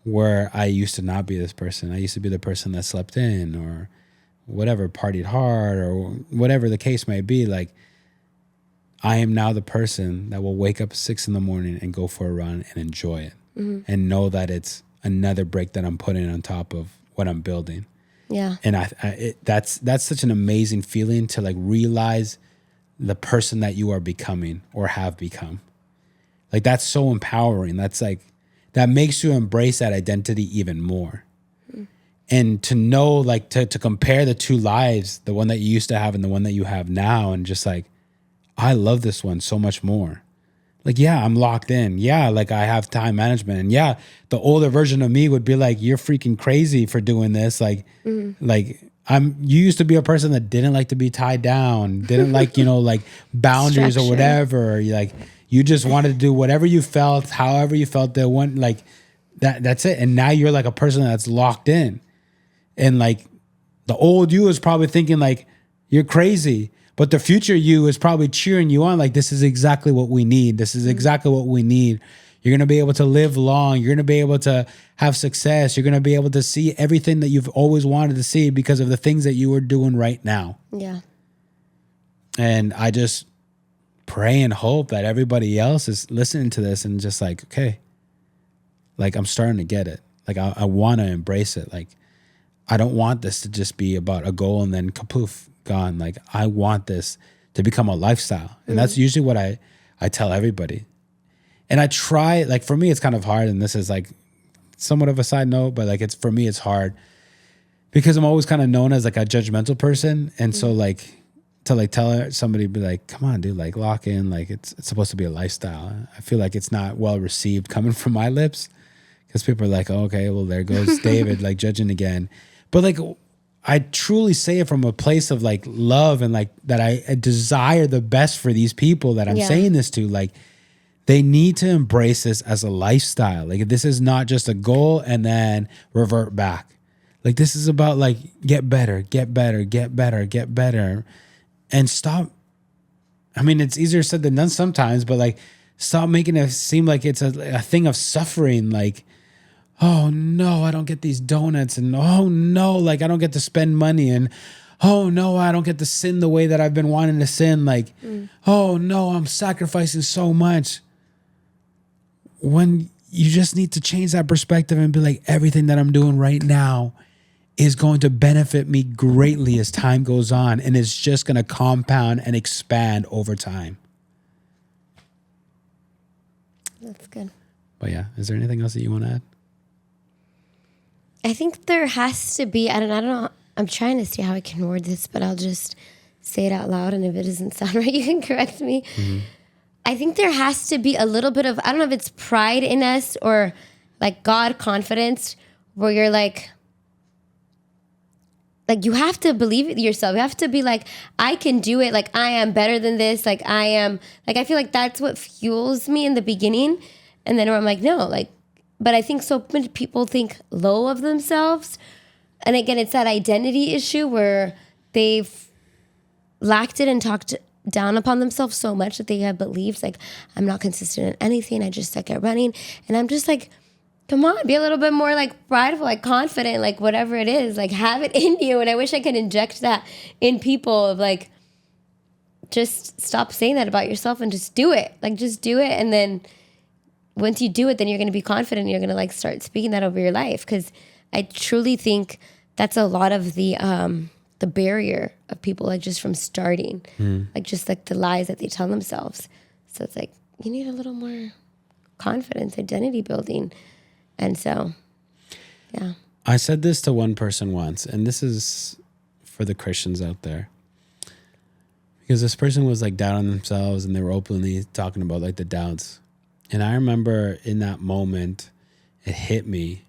Where I used to not be this person. I used to be the person that slept in or whatever, partied hard or whatever the case may be. Like, I am now the person that will wake up at 6 a.m. and go for a run and enjoy it, and know that it's another brick that I'm putting on top of what I'm building. Yeah. And that's such an amazing feeling to like realize the person that you are becoming or have become. Like, that's so empowering. That's like, that makes you embrace that identity even more. And to know, like, to compare the two lives, the one that you used to have and the one that you have now, and just like, I love this one so much more. Like, yeah, I'm locked in. Yeah, like, I have time management. And yeah, the older version of me would be like, you're freaking crazy for doing this. Like, you used to be a person that didn't like to be tied down, didn't like, like boundaries or whatever. You just wanted to do whatever you felt, however you felt. There one like that's it. And now you're like a person that's locked in. And like, the old you is probably thinking like, you're crazy. But the future you is probably cheering you on, like, this is exactly what we need. This is exactly what we need. You're going to be able to live long. You're going to be able to have success. You're going to be able to see everything that you've always wanted to see because of the things that you are doing right now. Yeah. And I just pray and hope that everybody else is listening to this and just like, okay, like, I'm starting to get it. Like, I want to embrace it. Like, I don't want this to just be about a goal and then kapoof, gone. Like, I want this to become a lifestyle. And that's usually what I tell everybody. And I try, like, for me, it's kind of hard. And this is like somewhat of a side note, but like, for me, it's hard because I'm always kind of known as like a judgmental person. And so like, to like tell somebody, be like, come on, dude, like, lock in. Like, it's supposed to be a lifestyle. I feel like it's not well received coming from my lips because people are like, oh, okay, well, there goes David, like, judging again. But like, I truly say it from a place of like love and like that I desire the best for these people that I'm saying this to. Like, they need to embrace this as a lifestyle. Like, this is not just a goal and then revert back. Like, this is about like, get better, get better, get better, get better. And stop. I mean, it's easier said than done sometimes, but like, stop making it seem like it's a thing of suffering. Like, oh no, I don't get these donuts, and oh no, like, I don't get to spend money, and oh no, I don't get to sin the way that I've been wanting to sin. Like, oh no, I'm sacrificing so much. When you just need to change that perspective and be like, everything that I'm doing right now is going to benefit me greatly as time goes on, and it's just going to compound and expand over time. That's good. But yeah, is there anything else that you want to add? I think there has to be, I don't know. I'm trying to see how I can word this, but I'll just say it out loud. And if it doesn't sound right, you can correct me. Mm-hmm. I think there has to be a little bit of, I don't know if it's pride in us or like God confidence, where you're like you have to believe it yourself. You have to be like, I can do it. Like, I am better than this. Like, I am, like, I feel like that's what fuels me in the beginning. And then I'm like, no, like, but I think so many people think low of themselves. And again, it's that identity issue where they've lacked it and talked down upon themselves so much that they have believed, like, I'm not consistent in anything. I just suck at running. And I'm just like, come on, be a little bit more like prideful, like confident, like whatever it is, like have it in you. And I wish I could inject that in people of like, just stop saying that about yourself and just do it. Like just do it. And then once you do it, then you're going to be confident and you're going to like start speaking that over your life. Cause I truly think that's a lot of the barrier of people, like just from starting, like just like the lies that they tell themselves. So it's like, you need a little more confidence, identity building. And so, yeah. I said this to one person once, and this is for the Christians out there. Because this person was like down on themselves and they were openly talking about like the doubts. And I remember in that moment, it hit me.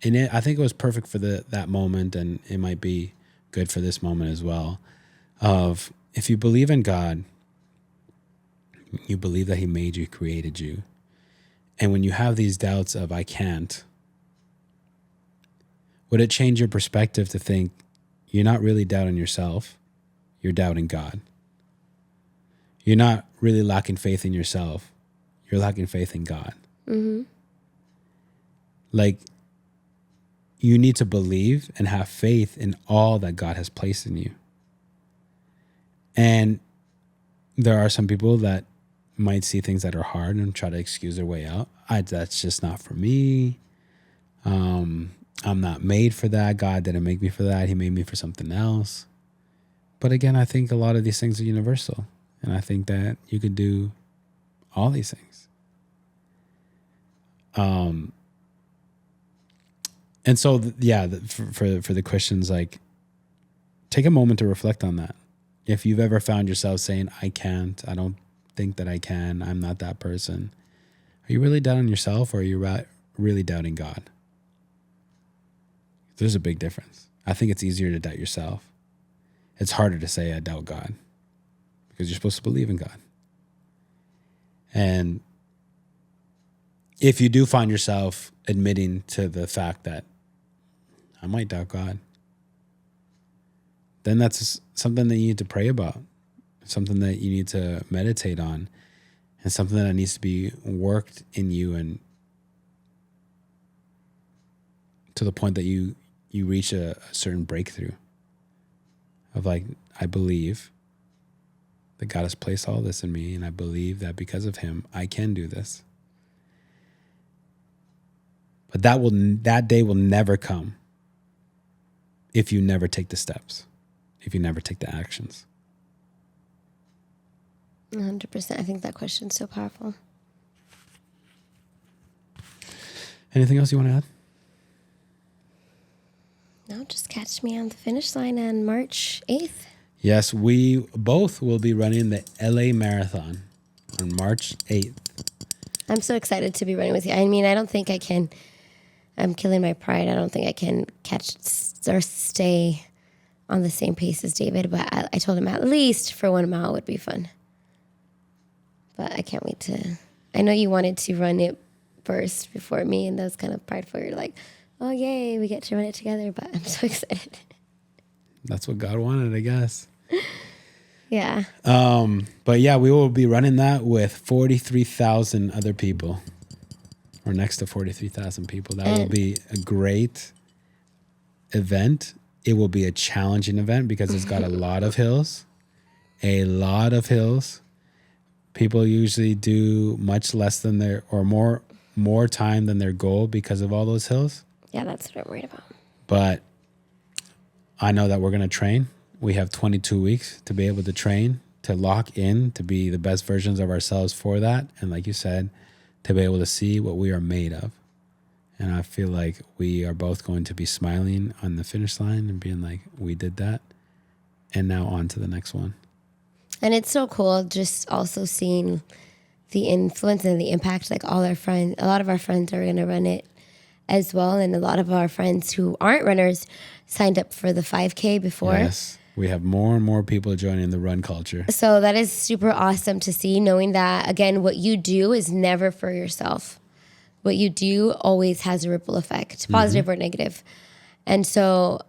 And I think it was perfect for that moment, and it might be good for this moment as well. Of if you believe in God, you believe that He made you, created you. And when you have these doubts of, I can't, would it change your perspective to think you're not really doubting yourself, you're doubting God? You're not really lacking faith in yourself, you're lacking faith in God. Mm-hmm. Like, you need to believe and have faith in all that God has placed in you. And there are some people that might see things that are hard and try to excuse their way out. That's just not for me. I'm not made for that. God didn't make me for that. He made me for something else. But again, I think a lot of these things are universal. And I think that you could do all these things. And so, for the Christians, like, take a moment to reflect on that. If you've ever found yourself saying, I can't, I don't think that I can, I'm not that person. Are you really doubting yourself, or are you really doubting God? There's a big difference. I think it's easier to doubt yourself. It's harder to say I doubt God, because you're supposed to believe in God. And if you do find yourself admitting to the fact that I might doubt God, then that's something that you need to pray about, something that you need to meditate on, and something that needs to be worked in you, and to the point that you reach a certain breakthrough of like, I believe that God has placed all this in me, and I believe that because of Him, I can do this. But that day will never come if you never take the steps, if you never take the actions. 100%. I think that question's so powerful. Anything else you want to add? No, just catch me on the finish line on March 8th. Yes, we both will be running the LA Marathon on March 8th. I'm so excited to be running with you. I mean, I don't think I can. I'm killing my pride. I don't think I can catch or stay on the same pace as David, but I told him at least for 1 mile would be fun. But I can't wait to. I know you wanted to run it first before me, and that was kind of prideful. You're like, oh, yay, we get to run it together, but I'm so excited. That's what God wanted, I guess. Yeah. But yeah, we will be running that with 43,000 other people, or next to 43,000 people. That will be a great event. It will be a challenging event because it's got a lot of hills. People usually do much less than more time than their goal because of all those hills. Yeah, that's what I'm worried about. But I know that we're going to train. We have 22 weeks to be able to train, to lock in, to be the best versions of ourselves for that. And like you said, to be able to see what we are made of. And I feel like we are both going to be smiling on the finish line and being like, we did that. And now on to the next one. And it's so cool just also seeing the influence and the impact. Like a lot of our friends are going to run it as well. And a lot of our friends who aren't runners signed up for the 5K before. Yes. We have more and more people joining the run culture. So that is super awesome to see, knowing that, again, what you do is never for yourself. What you do always has a ripple effect, positive or negative. And so,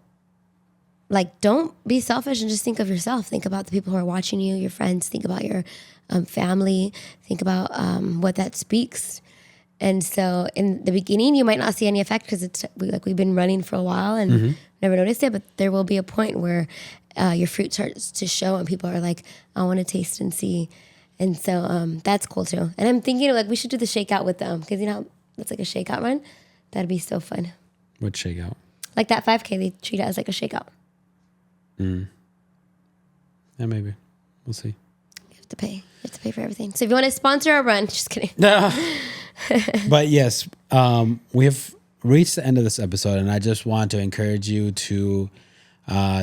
like, don't be selfish and just think of yourself. Think about the people who are watching you, your friends. Think about your family. Think about what that speaks. And so in the beginning, you might not see any effect because we've been running for a while and never noticed it. But there will be a point where your fruit starts to show and people are like, I want to taste and see. And so that's cool too. And I'm thinking like we should do the shakeout with them because, you know, it's like a shakeout run. That'd be so fun. What shakeout? Like that 5K, they treat it as like a shakeout. Yeah, maybe. We'll see. You have to pay. You have to pay for everything. So if you want to sponsor our run, just kidding. But yes, we have reached the end of this episode, and I just want to encourage you to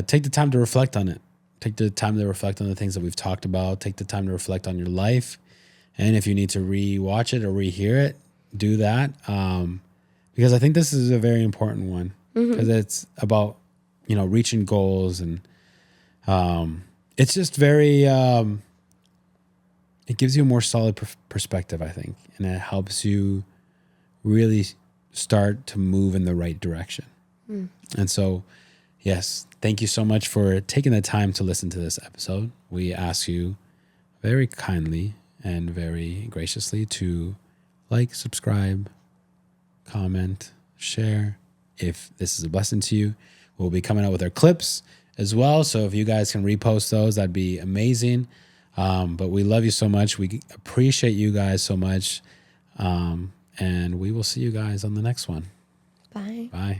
take the time to reflect on it. Take the time to reflect on the things that we've talked about. Take the time to reflect on your life. And if you need to re-watch it or rehear it, do that. Because I think this is a very important one because it's about, you know, reaching goals, and it's just very, it gives you a more solid perspective, I think, and it helps you really start to move in the right direction. And so, yes, thank you so much for taking the time to listen to this episode. We ask you very kindly and very graciously to like, subscribe, comment, share. If this is a blessing to you, we'll be coming out with our clips as well. So if you guys can repost those, that'd be amazing. But we love you so much. We appreciate you guys so much. And we will see you guys on the next one. Bye. Bye.